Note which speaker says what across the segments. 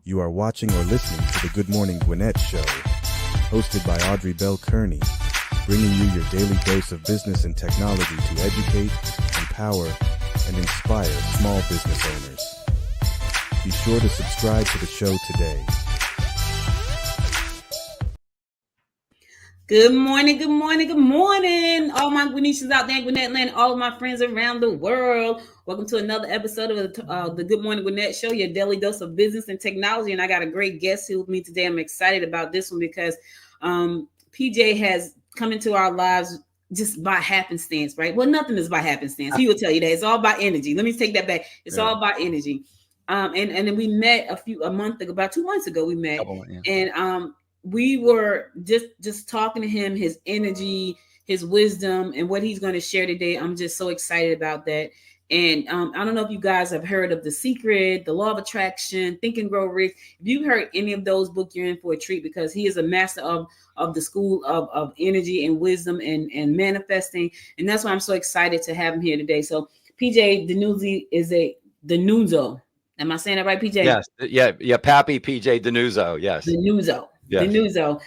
Speaker 1: You are watching or listening to the Good Morning Gwinnett Show, hosted by Audrey Bell Kearney, bringing you your daily dose of business and technology to educate, empower, and inspire small business owners. Be sure to subscribe to the show today.
Speaker 2: Good morning, good morning, good morning. All my Gwinnetians out there in Gwinnett land, all of my friends around the world. Welcome to another episode of the Good Morning Gwinnett Show, your daily dose of business and technology. And I got a great guest here with me today. I'm excited about this one because PJ has come into our lives just by happenstance, right? Well, nothing is by happenstance. He will tell you that. It's all about energy. Let me take that back. It's all about energy. And then we met a month ago, about 2 months ago, we met. And we were just talking to him, his energy, his wisdom, and what he's going to share today. I'm just so excited about that. And I don't know if you guys have heard of The Secret, The Law of Attraction, Think and Grow Rich. If you've heard any of those books, you're in for a treat because he is a master of the school of energy and wisdom and manifesting. And that's why I'm so excited to have him here today. So PJ DiNuzzo is DiNuzzo. Am I saying that right, PJ?
Speaker 3: Yes. Yeah. Pappy PJ DiNuzzo. Yes.
Speaker 2: DiNuzzo. Yes. DiNuzzo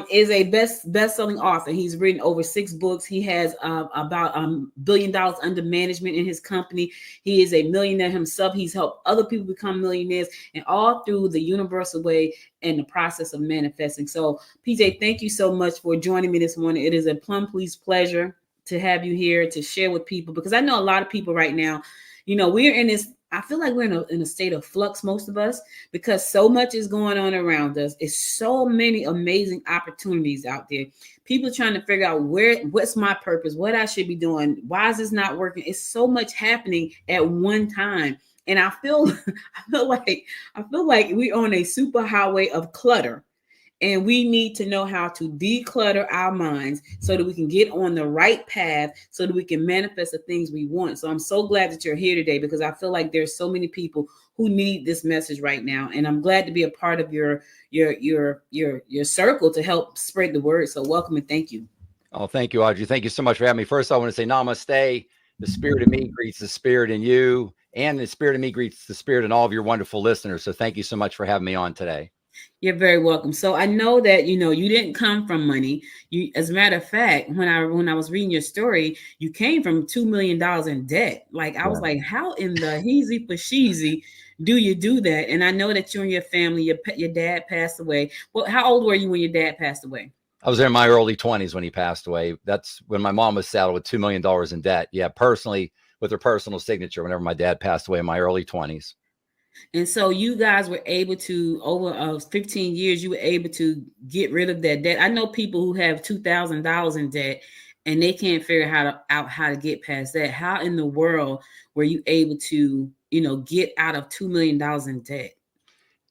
Speaker 2: is a best-selling author. He's written over 6 books. He has about $1 billion under management in his company. He is a millionaire himself. He's helped other people become millionaires, and all through the universal way and the process of manifesting. So, PJ, thank you so much for joining me this morning. It is a plum-pleased pleasure to have you here to share with people, because I know a lot of people right now, we're in this. I feel like we're in a state of flux, most of us, because so much is going on around us. It's so many amazing opportunities out there. People trying to figure out what's my purpose, what I should be doing. Why is this not working? It's so much happening at one time. And I feel like we're on a super highway of clutter. And we need to know how to declutter our minds so that we can get on the right path so that we can manifest the things we want. So I'm so glad that you're here today, because I feel like there's so many people who need this message right now. And I'm glad to be a part of your circle to help spread the word. So welcome and thank you.
Speaker 3: Oh, thank you, Audrey. Thank you so much for having me. First, I want to say namaste. The spirit of me greets the spirit in you, and the spirit of me greets the spirit in all of your wonderful listeners. So thank you so much for having me on today.
Speaker 2: You're very welcome. So I know that, you didn't come from money. As a matter of fact, when I was reading your story, you came from $2 million in debt. Like, I was like, how in the heezy fasheezy do you do that? And I know that you and your family, your dad passed away. Well, how old were you when your dad passed away?
Speaker 3: I was in my early 20s when he passed away. That's when my mom was saddled with $2 million in debt. Yeah, personally, with her personal signature, whenever my dad passed away in my early 20s.
Speaker 2: And so you guys were able to, over 15 years, you were able to get rid of that debt. I know people who have $2,000 in debt and they can't figure out how to get past that. How in the world were you able to, get out of $2 million in debt?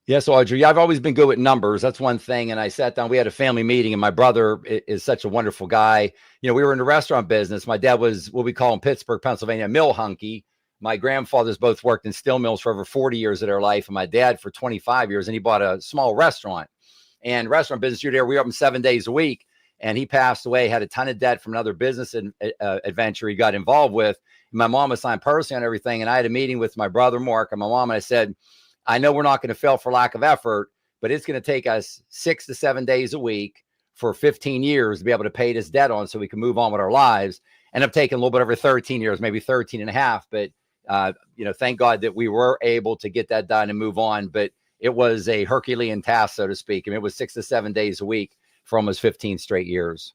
Speaker 3: Yes, Audrey, I've always been good with numbers. That's one thing. And I sat down, we had a family meeting, and my brother is such a wonderful guy. We were in the restaurant business. My dad was what we call in Pittsburgh, Pennsylvania, a mill hunky. My grandfathers both worked in steel mills for over 40 years of their life, and my dad for 25 years. And he bought a small restaurant. And restaurant business, you're there. We were open 7 days a week. And he passed away, had a ton of debt from another business adventure he got involved with. And my mom assigned personally on everything. And I had a meeting with my brother, Mark, and my mom. And I said, I know we're not going to fail for lack of effort, but it's going to take us 6 to 7 days a week for 15 years to be able to pay this debt on so we can move on with our lives. And I've taken a little bit over 13 years, maybe 13 and a half. But thank God that we were able to get that done and move on. But it was a Herculean task, so to speak. And it was 6 to 7 days a week for almost 15 straight years.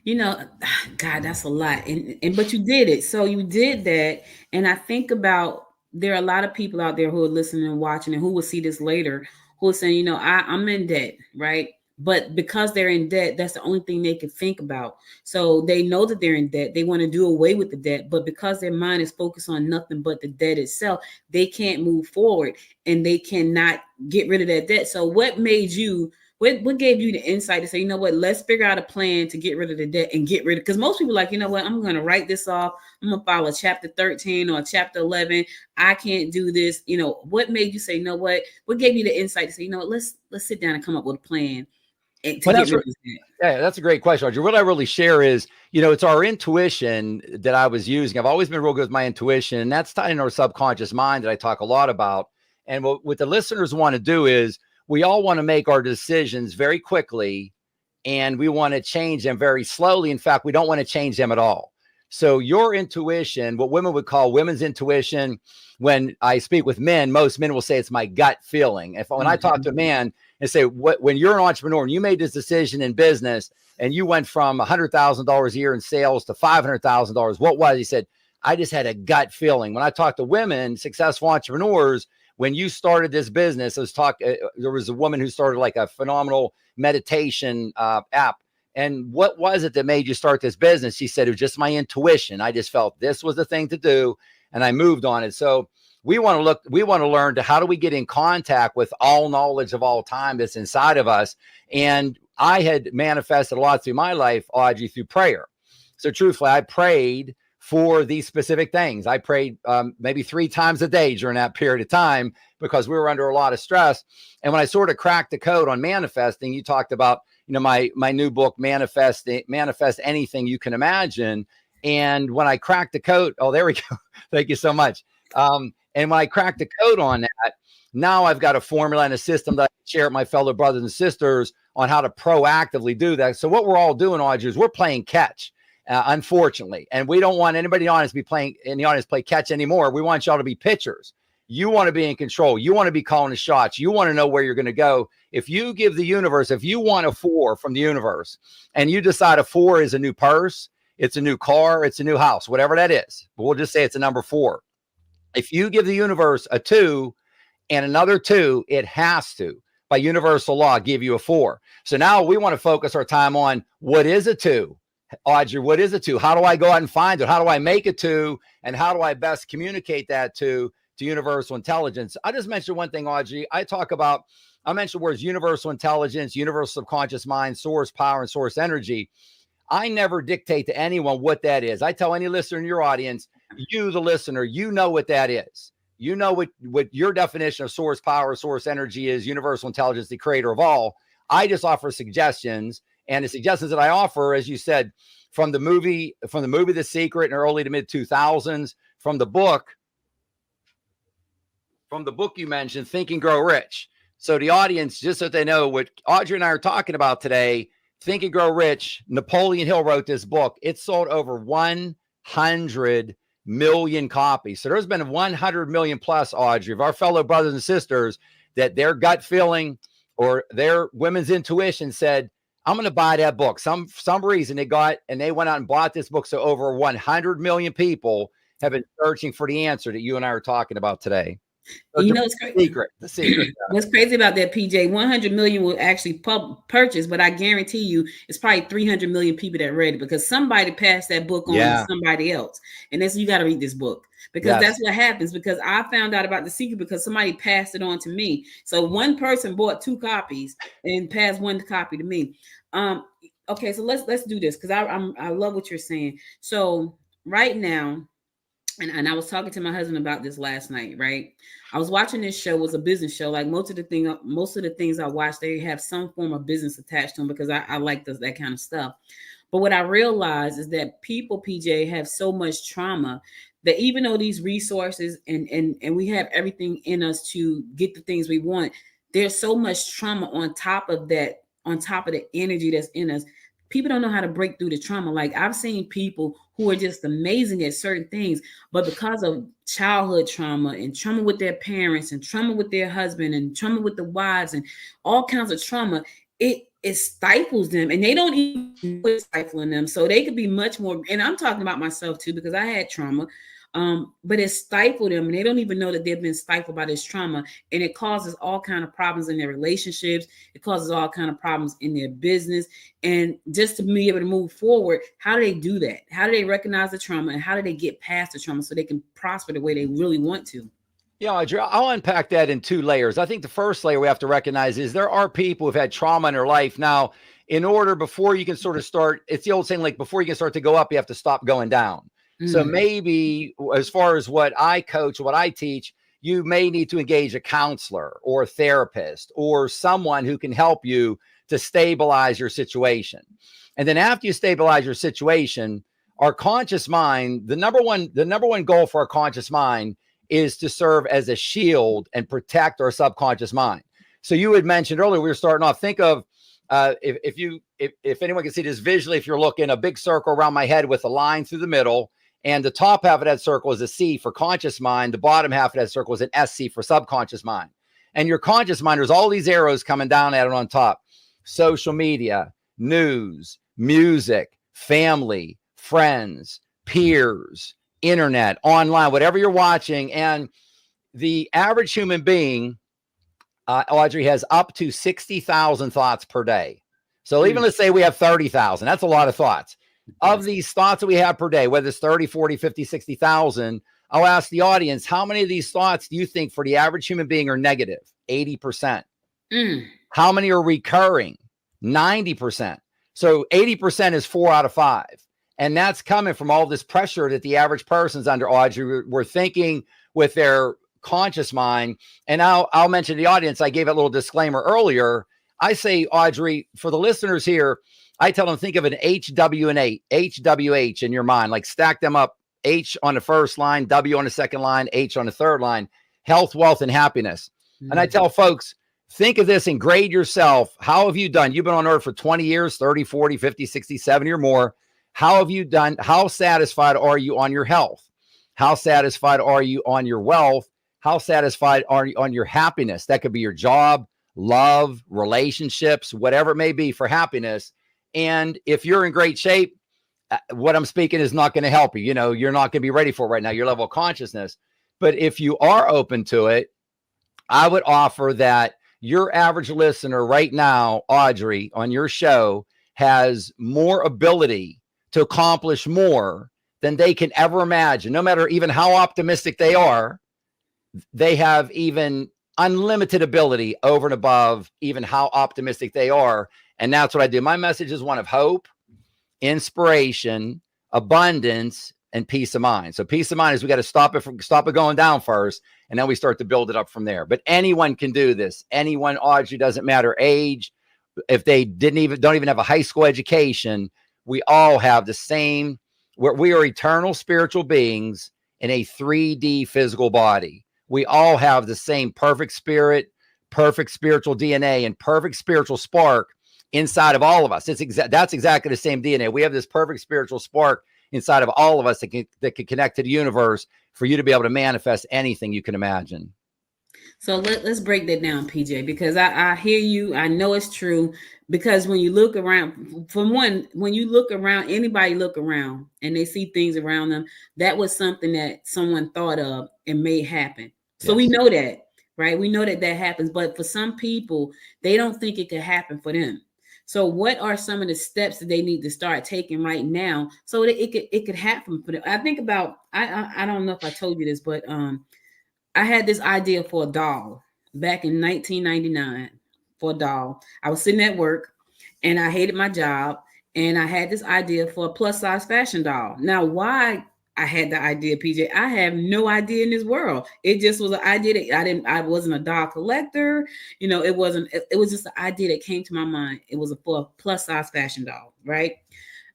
Speaker 2: God, that's a lot. But you did it. So you did that. And I think about, there are a lot of people out there who are listening and watching and who will see this later, who are saying, I'm in debt, right? But because they're in debt, that's the only thing they can think about. So they know that they're in debt. They want to do away with the debt. But because their mind is focused on nothing but the debt itself, they can't move forward and they cannot get rid of that debt. So what gave you the insight to say, let's figure out a plan to get rid of the debt and get rid of, because most people are like, I'm going to write this off. I'm going to file a chapter 13 or a chapter 11. I can't do this. What made you say, what gave you the insight to say, let's sit down and come up with a plan?
Speaker 3: That's a great question, Audrey. What I really share is, it's our intuition that I was using. I've always been real good with my intuition, and that's tied into our subconscious mind that I talk a lot about. And what the listeners want to do is we all want to make our decisions very quickly, and we want to change them very slowly. In fact, we don't want to change them at all. So your intuition, what women would call women's intuition, when I speak with men, most men will say it's my gut feeling. When I talk to a man and say, when you're an entrepreneur and you made this decision in business and you went from $100,000 a year in sales to $500,000, what was? He said, I just had a gut feeling. When I talk to women, successful entrepreneurs, when you started this business, there was a woman who started like a phenomenal meditation app. And what was it that made you start this business? She said, it was just my intuition. I just felt this was the thing to do, and I moved on it. So we want to learn to how do we get in contact with all knowledge of all time that's inside of us. And I had manifested a lot through my life, Audrey, through prayer. So truthfully, I prayed for these specific things. I prayed maybe 3 times a day during that period of time because we were under a lot of stress. And when I sort of cracked the code on manifesting, you talked about, my new book, Manifest Anything You Can Imagine. And when I cracked the code, oh, there we go. Thank you so much. And when I cracked the code on that, now I've got a formula and a system that I share with my fellow brothers and sisters on how to proactively do that. So what we're all doing, Audrey, is we're playing catch. Unfortunately, and we don't want anybody in the audience play catch anymore. We want y'all to be pitchers. You want to be in control. You want to be calling the shots. You want to know where you're going to go. If you give the universe, if you want a 4 from the universe, and you decide a 4 is a new purse, it's a new car, it's a new house, whatever that is, but we'll just say it's a number 4. If you give the universe a 2 and another 2, it has to, by universal law, give you a 4. So now we want to focus our time on what is a 2. Audrey, what is a 2? How do I go out and find it? How do I make a 2? And how do I best communicate that to universal intelligence? I just mentioned one thing, Audrey. I mentioned words universal intelligence, universal subconscious mind, source power, and source energy. I never dictate to anyone what that is. I tell any listener in your audience, you, the listener, you know what that is. You know what your definition of source power, source energy is, universal intelligence, the creator of all. I just offer suggestions. And the suggestions that I offer, as you said, from the movie The Secret in early to mid 2000s, from the book you mentioned, Think and Grow Rich. So the audience, just so they know what Audrey and I are talking about today, Think and Grow Rich, Napoleon Hill wrote this book. It sold over 100 million copies. So there's been 100 million plus, Audrey, of our fellow brothers and sisters that their gut feeling or their women's intuition said, I'm going to buy that book. For some reason they went out and bought this book. So over 100 million people have been searching for the answer that you and I are talking about today. So
Speaker 2: it's crazy.
Speaker 3: The secret.
Speaker 2: What's crazy about that, PJ, 100 million will actually purchase, but I guarantee you it's probably 300 million people that read it because somebody passed that book on to somebody else. And you got to read this book because that's what happens, because I found out about The Secret because somebody passed it on to me. So one person bought 2 copies and passed 1 copy to me. Okay, so let's do this because I love what you're saying. So right now, and I was talking to my husband about this last night, right? I was watching this show. It was a business show. Like most of the things I watch, they have some form of business attached to them because I like that kind of stuff. But what I realized is that people, PJ, have so much trauma that even though these resources and we have everything in us to get the things we want, there's so much trauma on top of that, on top of the energy that's in us. People don't know how to break through the trauma. Like I've seen people who are just amazing at certain things, but because of childhood trauma and trauma with their parents and trauma with their husband and trauma with the wives and all kinds of trauma, it stifles them and they don't even know it's stifling them. So they could be much more, and I'm talking about myself too, because I had trauma, but it stifled them and they don't even know that they've been stifled by this trauma. And it causes all kinds of problems in their relationships. It causes all kinds of problems in their business. And just to be able to move forward, how do they do that? How do they recognize the trauma and how do they get past the trauma so they can prosper the way they really want to?
Speaker 3: Yeah, Audrey, I'll unpack that in 2 layers. I think the first layer we have to recognize is there are people who've had trauma in their life. Now, before you can sort of start, it's the old saying, like before you can start to go up, you have to stop going down. So maybe as far as what I coach, what I teach, you may need to engage a counselor or a therapist or someone who can help you to stabilize your situation. And then after you stabilize your situation, our conscious mind, the number one goal for our conscious mind is to serve as a shield and protect our subconscious mind. So you had mentioned earlier, we were starting off, think of, if anyone can see this visually, if you're looking a big circle around my head with a line through the middle, and the top half of that circle is a C for conscious mind. The bottom half of that circle is an SC for subconscious mind. And your conscious mind, there's all these arrows coming down at it on top. Social media, news, music, family, friends, peers, internet, online, whatever you're watching. And the average human being, Audrey, has up to 60,000 thoughts per day. So even let's say we have 30,000, that's a lot of thoughts. Of these thoughts that we have per day, whether it's 30, 40, 50, 60,000, I'll ask the audience, how many of these thoughts do you think for the average human being are negative? 80%. How many are recurring? 90%. So 80% is 4 out of 5. And that's coming from all this pressure that the average person's under, Audrey. We're thinking with their conscious mind. And I'll mention to the audience, I gave a little disclaimer earlier. I say, Audrey, for the listeners here, I tell them, think of an HWH in your mind, like stack them up, H on the first line, W on the second line, H on the third line, health, wealth, and happiness. And I tell folks, think of this and grade yourself. How have you done? You've been on earth for 20 years, 30, 40, 50, 60, 70 or more. How have you done? How satisfied are you on your health? How satisfied are you on your wealth? How satisfied are you on your happiness? That could be your job, love, relationships, whatever it may be for happiness. And if you're in great shape, what I'm speaking is not going to help you. You know, you're not going to be ready for it right now, your level of consciousness. But if you are open to it, I would offer that your average listener right now, Audrey, on your show has more ability to accomplish more than they can ever imagine. No matter even how optimistic they are, they have even unlimited ability over and above even how optimistic they are. And that's what I do. My message is one of hope, inspiration, abundance, and peace of mind. So peace of mind is we got to stop it going down first, and then we start to build it up from there. But anyone can do this. Anyone, Audrey, doesn't matter age. If they don't even have a high school education, we all have the same. We are eternal spiritual beings in a 3D physical body. We all have the same perfect spirit, perfect spiritual DNA, and perfect spiritual spark inside of all of us. That's exactly the same DNA. We have this perfect spiritual spark inside of all of us that can connect to the universe for you to be able to manifest anything you can imagine.
Speaker 2: So let's break that down, PJ, because I hear you. I know it's true, because when you look around, when you look around, anybody look around and they see things around them, that was something that someone thought of and made happen. So we know that, right? We know that happens. But for some people, they don't think it could happen for them. So what are some of the steps that they need to start taking right now so that it could happen for them? I think about, I don't know if I told you this, but I had this idea for a doll back in 1999 for a doll. I was sitting at work and I hated my job, and I had this idea for a plus size fashion doll. Now, why I had the idea, PJ, I have no idea in this world. It just was an idea that I wasn't a doll collector. You know, it was just an idea that came to my mind. It was for a plus size fashion doll, right?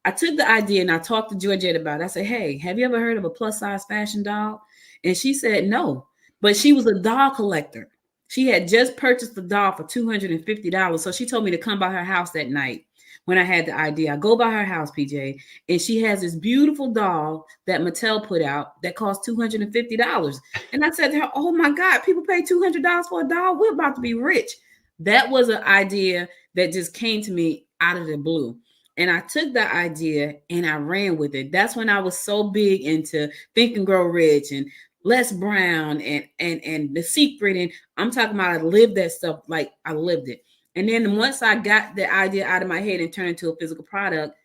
Speaker 2: I took the idea and I talked to Georgette about it. I said, hey, have you ever heard of a plus size fashion doll? And she said, no, but she was a doll collector. She had just purchased the doll for $250. So she told me to come by her house that night. When I had the idea, I go by her house, PJ, and she has this beautiful doll that Mattel put out that cost $250. And I said to her, oh my God, people pay $200 for a doll? We're about to be rich. That was an idea that just came to me out of the blue. And I took that idea and I ran with it. That's when I was so big into Think and Grow Rich and Les Brown and The Secret. And I'm talking about, I lived that stuff like I lived it. And then once I got the idea out of my head and turned into a physical product,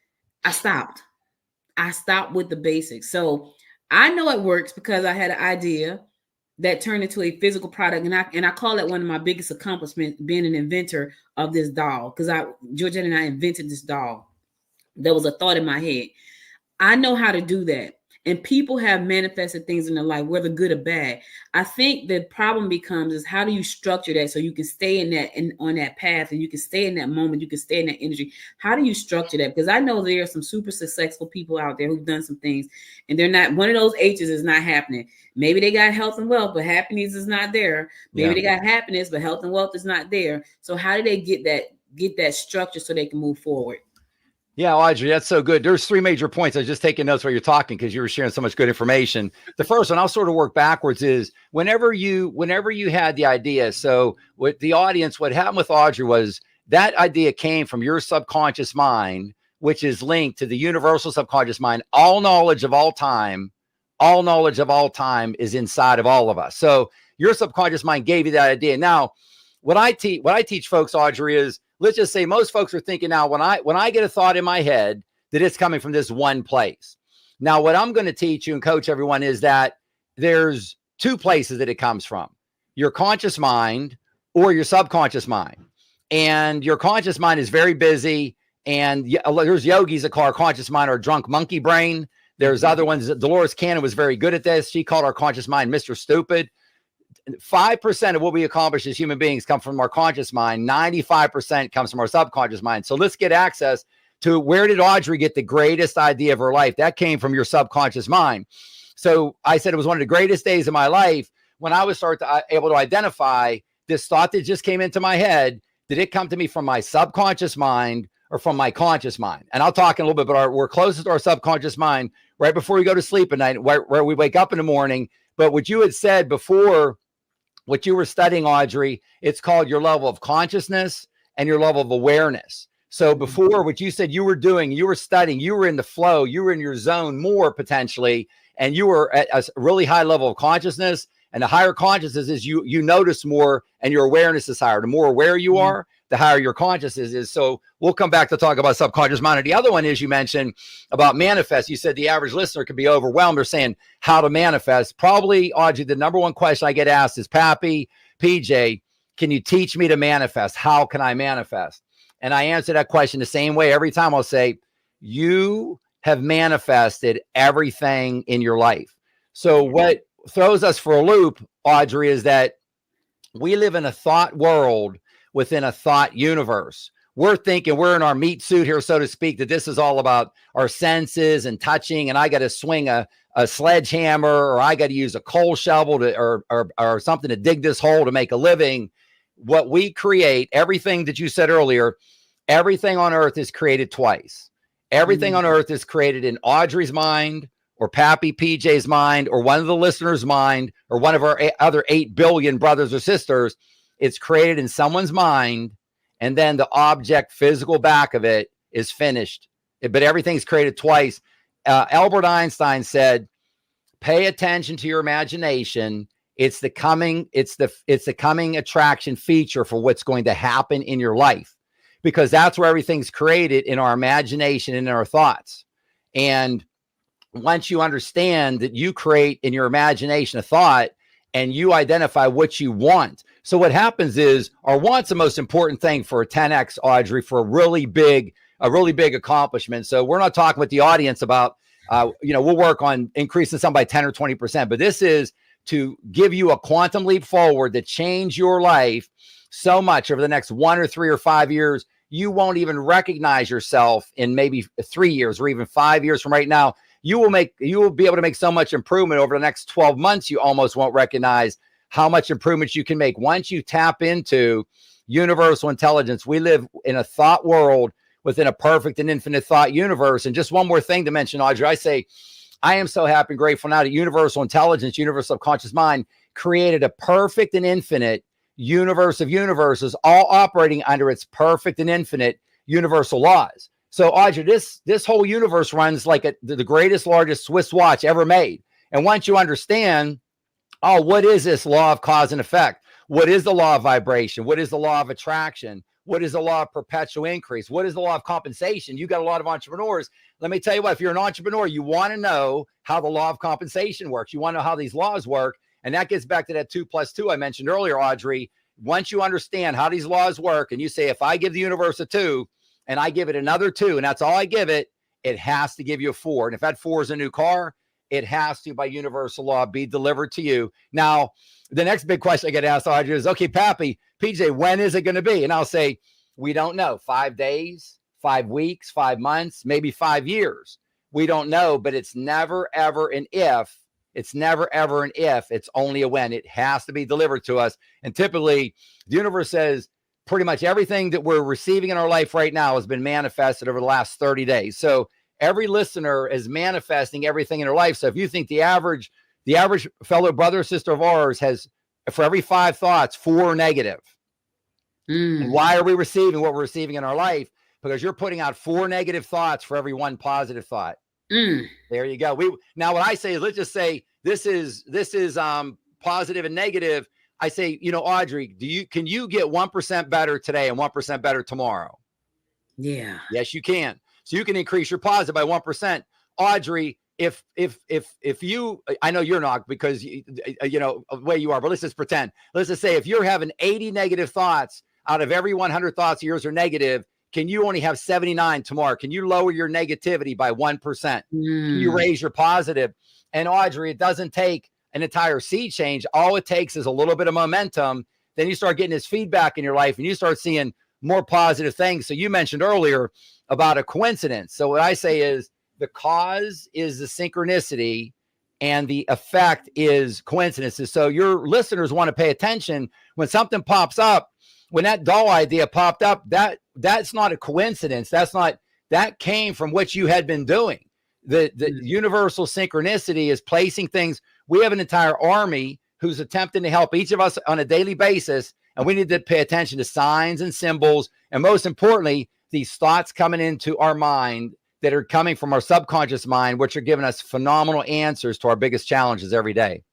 Speaker 2: I stopped. I stopped with the basics. So I know it works because I had an idea that turned into a physical product. And I call it one of my biggest accomplishments, being an inventor of this doll, because Georgette and I invented this doll. There was a thought in my head. I know how to do that. and people have manifested things in their life, whether good or bad. I think the problem becomes is how do you structure that so you can stay in that and on that path, and you can stay in that moment, you can stay in that energy. How do you structure that? Because I know there are some super successful people out there who've done some things, and they're not, one of those H's is not happening. Maybe they got health and wealth, but happiness is not there. Maybe they got happiness, but health and wealth is not there. So how do they get that structure so they can move forward?
Speaker 3: Yeah, Audrey, that's so good. There's three major points. I was just taking notes while you're talking because you were sharing so much good information. The first one, I'll sort of work backwards, is whenever you had the idea. So with the audience, what happened with Audrey was that idea came from your subconscious mind, which is linked to the universal subconscious mind. All knowledge of all time is inside of all of us. So your subconscious mind gave you that idea. Now, what I teach folks, Audrey, is, let's just say most folks are thinking now, when I get a thought in my head, that it's coming from this one place. Now, what I'm going to teach you and coach everyone is that there's two places that it comes from: your conscious mind or your subconscious mind. And your conscious mind is very busy. And there's yogis that call our conscious mind our drunk monkey brain. There's other ones. Dolores Cannon was very good at this. She called our conscious mind Mr. Stupid. 5% of what we accomplish as human beings come from our conscious mind. 95% comes from our subconscious mind. So let's get access to, where did Audrey get the greatest idea of her life? That came from your subconscious mind. So I said it was one of the greatest days of my life when I was able to identify this thought that just came into my head. Did it come to me from my subconscious mind or from my conscious mind? And I'll talk in a little bit, but we're closest to our subconscious mind right before we go to sleep at night, where we wake up in the morning. But what you had said before, what you were studying, Audrey, it's called your level of consciousness and your level of awareness. So before, what you said you were doing, you were studying, you were in the flow, you were in your zone more potentially, and you were at a really high level of consciousness. And the higher consciousness is you notice more, and your awareness is higher. The more aware you are, the higher your consciousness is. So we'll come back to talk about subconscious mind. And the other one is, you mentioned about manifest. You said the average listener could be overwhelmed or saying how to manifest. Probably, Audrey, the number one question I get asked is, Pappy, PJ, can you teach me to manifest? How can I manifest? And I answer that question the same way every time. I'll say, you have manifested everything in your life. So what throws us for a loop, Audrey, is that we live in a thought world within a thought universe. We're thinking we're in our meat suit here, so to speak, that this is all about our senses and touching, and I got to swing a sledgehammer, or I got to use a coal shovel or something to dig this hole to make a living. What we create, everything that you said earlier, everything on earth is created twice. Everything on earth is created in Audrey's mind, or Pappy PJ's mind, or one of the listeners' mind, or one of our other 8 billion brothers or sisters. It's created in someone's mind, and then the object physical back of it is finished. But everything's created twice. Albert Einstein said, pay attention to your imagination. It's the coming attraction feature for what's going to happen in your life, because that's where everything's created, in our imagination and in our thoughts. And once you understand that you create in your imagination a thought, and you identify what you want. So what happens is, our want's the most important thing for a 10X, Audrey, for a really big accomplishment. So we're not talking with the audience about, we'll work on increasing some by 10 or 20%, but this is to give you a quantum leap forward to change your life so much over the next 1 or 3 or 5 years. You won't even recognize yourself in maybe 3 years or even 5 years from right now. You will be able to make so much improvement over the next 12 months. You almost won't recognize how much improvements you can make once you tap into universal intelligence. We live in a thought world within a perfect and infinite thought universe. And just one more thing to mention, Audrey, I say, I am so happy and grateful now that universal intelligence, universal subconscious mind, created a perfect and infinite universe of universes, all operating under its perfect and infinite universal laws. So, Audrey, this whole universe runs like the greatest, largest Swiss watch ever made. And once you understand, what is this law of cause and effect? What is the law of vibration? What is the law of attraction? What is the law of perpetual increase? What is the law of compensation? You got a lot of entrepreneurs. Let me tell you what, if you're an entrepreneur, you want to know how the law of compensation works. You want to know how these laws work. And that gets back to that 2 + 2 I mentioned earlier, Audrey. Once you understand how these laws work, and you say, if I give the universe a 2, and I give it another 2, and that's all I give it, it has to give you a 4. And if that 4 is a new car, it has to, by universal law, be delivered to you. Now, the next big question I get asked, Audrey, is, okay, Pappy, PJ, when is it going to be? And I'll say, we don't know. 5 days, 5 weeks, 5 months, maybe 5 years. We don't know, but it's never, ever an if. It's never, ever an if. It's only a when. It has to be delivered to us. And typically, the universe says pretty much everything that we're receiving in our life right now has been manifested over the last 30 days. So every listener is manifesting everything in their life. So if you think the average fellow brother or sister of ours has, for every 5 thoughts, 4 negative. And why are we receiving what we're receiving in our life? Because you're putting out 4 negative thoughts for every 1 positive thought. There you go. Now what I say is, let's just say this is positive and negative. I say, Audrey, can you get 1% better today and 1% better tomorrow? Yeah. Yes, you can. So you can increase your positive by 1%. Audrey, if you, I know you're not, because the way you are, but let's just pretend. Let's just say if you're having 80 negative thoughts, out of every 100 thoughts of yours are negative, can you only have 79 tomorrow? Can you lower your negativity by 1%? Can you raise your positive? And Audrey, it doesn't take an entire sea change. All it takes is a little bit of momentum. Then you start getting this feedback in your life and you start seeing more positive things. So you mentioned earlier about a coincidence. So what I say is, the cause is the synchronicity and the effect is coincidences. So your listeners want to pay attention when something pops up. When that doll idea popped up, that's not a coincidence. That came from what you had been doing. The universal synchronicity is placing things. We have an entire army who's attempting to help each of us on a daily basis. And we need to pay attention to signs and symbols. And most importantly, these thoughts coming into our mind that are coming from our subconscious mind, which are giving us phenomenal answers to our biggest challenges every day.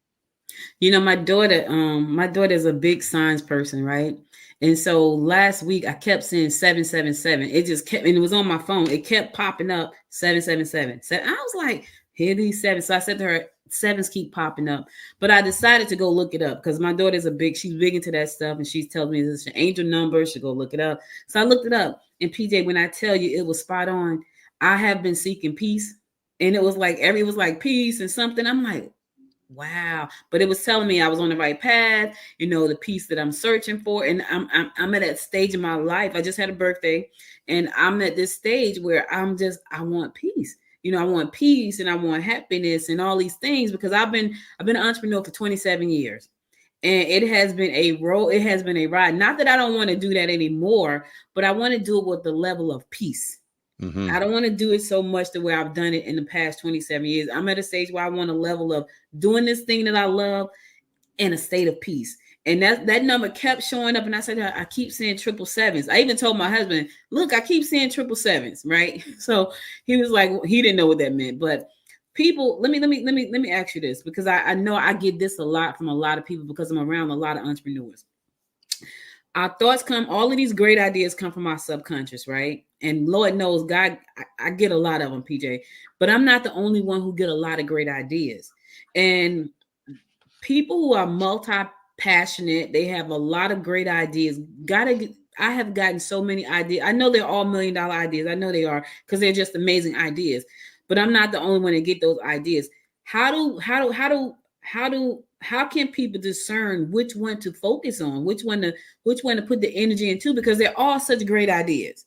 Speaker 2: My daughter's a big signs person, right? And so last week I kept seeing 777. It just kept, and it was on my phone. It kept popping up 777. So I was like, here these 7. So I said to her, 7s keep popping up. But I decided to go look it up because my daughter's she's big into that stuff. And she tells me this is an angel number. She go look it up. So I looked it up. And PJ, when I tell you it was spot on, I have been seeking peace. And it was like peace and something. I'm like, wow. But it was telling me I was on the right path, the peace that I'm searching for. And I'm at that stage in my life. I just had a birthday and I'm at this stage where I want peace. I want peace and I want happiness and all these things because I've been an entrepreneur for 27 years. And it has been a ride. Not that I don't want to do that anymore, but I want to do it with the level of peace. Mm-hmm. I don't want to do it so much the way I've done it in the past 27 years. I'm at a stage where I want a level of doing this thing that I love in a state of peace. And that number kept showing up. And I said, I keep seeing 777s. I even told my husband, look, I keep seeing 777s, right? So he was like, he didn't know what that meant. But people, let me ask you this, because I know I get this a lot from a lot of people because I'm around a lot of entrepreneurs. Our thoughts all of these great ideas come from our subconscious, right? And Lord knows, God, I get a lot of them, PJ, but I'm not the only one who get a lot of great ideas. And people who are multi-passionate, they have a lot of great ideas. I have gotten so many ideas. I know they're all $1 million ideas. I know they are because they're just amazing ideas, but I'm not the only one to get those ideas. How can people discern which one to focus on, which one to put the energy into? Because they're all such great ideas.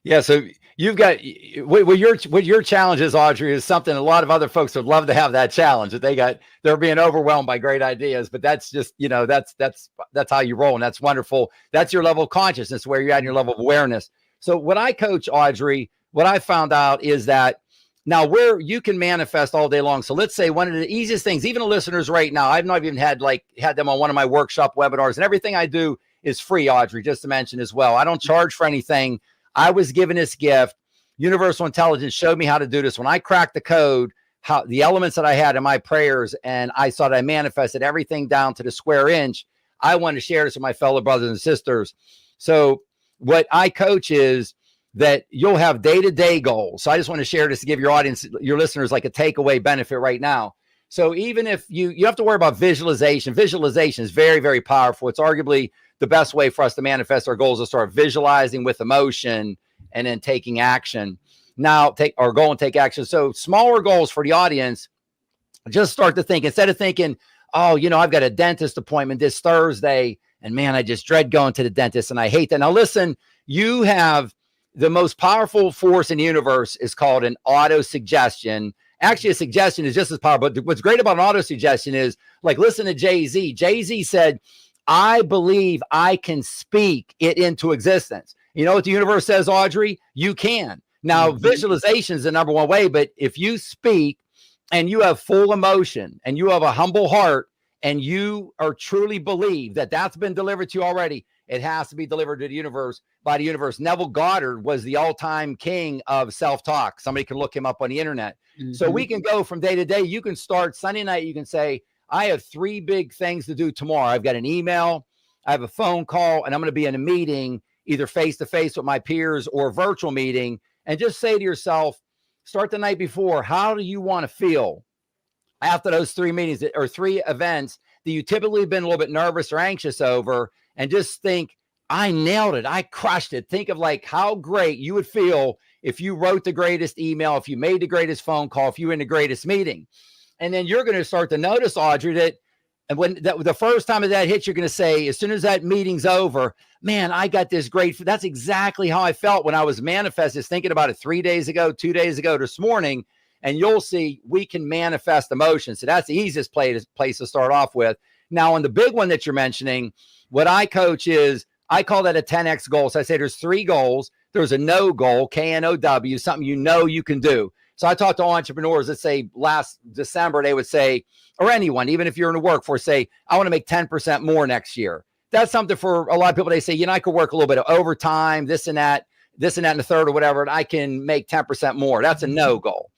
Speaker 3: Yeah. So you've got what your challenge is, Audrey, is something a lot of other folks would love to have that challenge that they're being overwhelmed by great ideas, but that's just, that's how you roll. And that's wonderful. That's your level of consciousness where you're at in your level of awareness. So what I coach, Audrey, what I found out is that now where you can manifest all day long. So let's say one of the easiest things, even the listeners right now, I've not even had them on one of my workshop webinars, and everything I do is free, Audrey, just to mention as well. I don't charge for anything. I was given this gift. Universal intelligence showed me how to do this. When I cracked the code, how the elements that I had in my prayers, and I thought I manifested everything down to the square inch. I want to share this with my fellow brothers and sisters. So what I coach is that you'll have day-to-day goals. So I just want to share this to give your audience, your listeners, like a takeaway benefit right now. So even if you have to worry about visualization is very, very powerful. It's arguably the best way for us to manifest our goals, is start visualizing with emotion and then taking action. Now take our goal and take action. So smaller goals for the audience. Just start to think, instead of thinking, oh, I've got a dentist appointment this Thursday, and man, I just dread going to the dentist and I hate that. Now listen, you have the most powerful force in the universe is called an auto suggestion. Actually, a suggestion is just as powerful. But what's great about an auto suggestion is, like, listen to Jay-Z. Jay-Z said, I believe I can speak it into existence. You know what the universe says, Audrey? You can. Now, visualization is the number one way, but if you speak and you have full emotion and you have a humble heart and you are truly believe that that's been delivered to you already, it has to be delivered to the universe by the universe. Neville Goddard was the all-time king of self-talk. Somebody can look him up on the internet. So we can go from day to day. You can start Sunday night. You can say, I have 3 big things to do tomorrow. I've got an email, I have a phone call, and I'm going to be in a meeting, either face-to-face with my peers or a virtual meeting. And just say to yourself, start the night before, how do you want to feel after those 3 meetings or 3 events that you typically have been a little bit nervous or anxious over? And just think, I nailed it. I crushed it. Think of like how great you would feel if you wrote the greatest email, if you made the greatest phone call, if you were in the greatest meeting. And then you're going to start to notice, Audrey, that and when the first time that hits, you're going to say, as soon as that meeting's over, man, I got this great. That's exactly how I felt when I was manifesting, thinking about it 3 days ago, 2 days ago, this morning. And you'll see we can manifest emotions. So that's the easiest place to start off with. Now, on the big one that you're mentioning, what I coach is, I call that a 10X goal. So I say there's 3 goals. There's a no goal, KNOW, something you can do. So I talk to entrepreneurs that say last December, they would say, or anyone, even if you're in the workforce, say, I want to make 10% more next year. That's something for a lot of people. They say, I could work a little bit of overtime, this and that, and the third or whatever, and I can make 10% more. That's a no goal.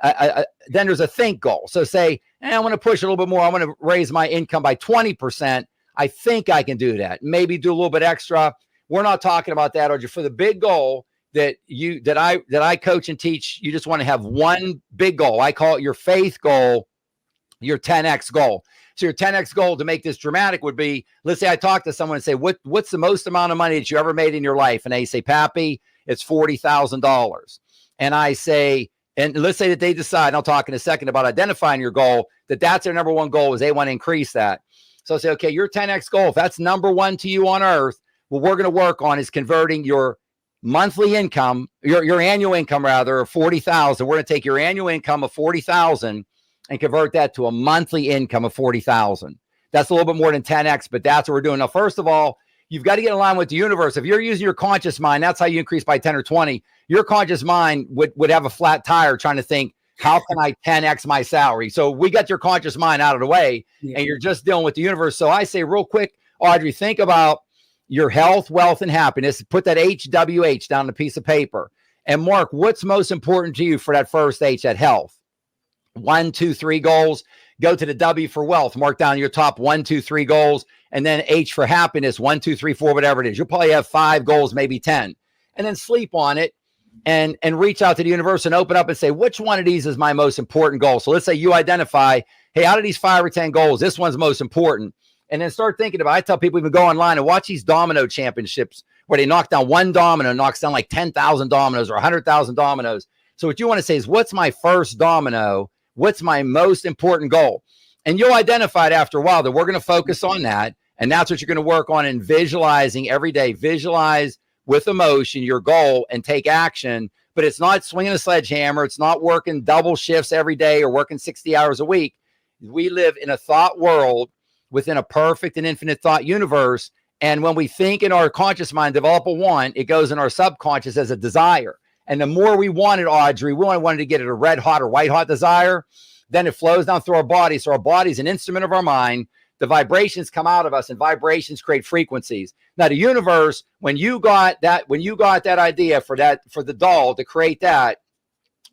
Speaker 3: Then there's a think goal. So say, I want to push a little bit more. I want to raise my income by 20%. I think I can do that. Maybe do a little bit extra. We're not talking about that, or for the big goal that I coach and teach. You just want to have one big goal. I call it your faith goal, your 10X goal. So your 10X goal, to make this dramatic, would be, let's say I talk to someone and say, what's the most amount of money that you ever made in your life? And they say, Pappy, it's $40,000. And I say, and let's say that they decide, and I'll talk in a second about identifying your goal, that's their number one goal, is they want to increase that. So I say, okay, your 10X goal, if that's number one to you on earth, what we're going to work on is converting your monthly income, your annual income rather, of 40,000. We're going to take your annual income of 40,000 and convert that to a monthly income of 40,000. That's a little bit more than 10X, but that's what we're doing. Now, first of all, you've got to get in line with the universe. If you're using your conscious mind, that's how you increase by 10 or 20. Your conscious mind would have a flat tire trying to think, how can I 10X my salary? So we got your conscious mind out of the way, and you're just dealing with the universe. So I say real quick, Audrey, think about your health, wealth, and happiness. Put that HWH down on a piece of paper. And Mark, what's most important to you for that first H, that health? 1, 2, 3 goals. Go to the W for wealth. Mark down your top 1, 2, 3 goals. And then H for happiness, 1, 2, 3, 4, whatever it is. You'll probably have 5 goals, maybe 10. And then sleep on it and reach out to the universe and open up and say, which one of these is my most important goal? So let's say you identify, hey, out of these 5 or 10 goals, this one's most important. And then start thinking about it. I tell people, even go online and watch these domino championships where they knock down one domino, knocks down like 10,000 dominoes or 100,000 dominoes. So what you want to say is, what's my first domino? What's my most important goal? And you'll identify it after a while that we're going to focus on that. And that's what you're going to work on in visualizing every day. Visualize with emotion your goal and take action. But it's not swinging a sledgehammer. It's not working double shifts every day or working 60 hours a week. We live in a thought world within a perfect and infinite thought universe. And when we think in our conscious mind, develop a want, it goes in our subconscious as a desire. And the more we want it, Audrey, we only wanted to get it a red hot or white hot desire, then it flows down through our body. So our body's an instrument of our mind. The vibrations come out of us, and vibrations create frequencies. Now, the universe, when you got that idea for the doll to create that,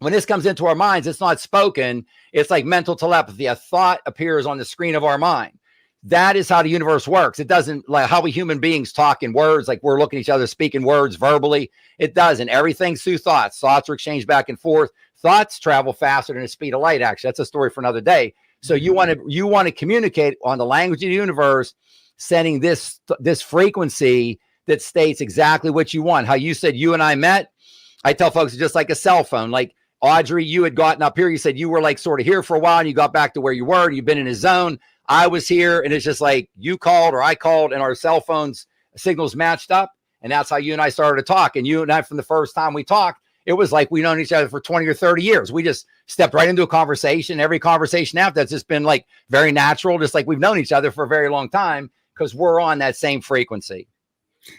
Speaker 3: when this comes into our minds, it's not spoken. It's like mental telepathy. A thought appears on the screen of our mind. That is how the universe works. It doesn't like how we human beings talk in words, like we're looking at each other, speaking words verbally. It doesn't. Everything's through thoughts. Thoughts are exchanged back and forth. Thoughts travel faster than the speed of light, actually. That's a story for another day. So you want to communicate on the language of the universe, sending this frequency that states exactly what you want. How you said you and I met. I tell folks it's just like a cell phone. Like Audrey, you had gotten up here. You said you were like sort of here for a while and you got back to where you were and you've been in a zone. I was here and it's just like you called or I called and our cell phones signals matched up. And that's how you and I started to talk. And you and I, from the first time we talked, it was like we've known each other for 20 or 30 years. We just stepped right into a conversation. Every conversation after that's just been like very natural, just like we've known each other for a very long time because we're on that same frequency.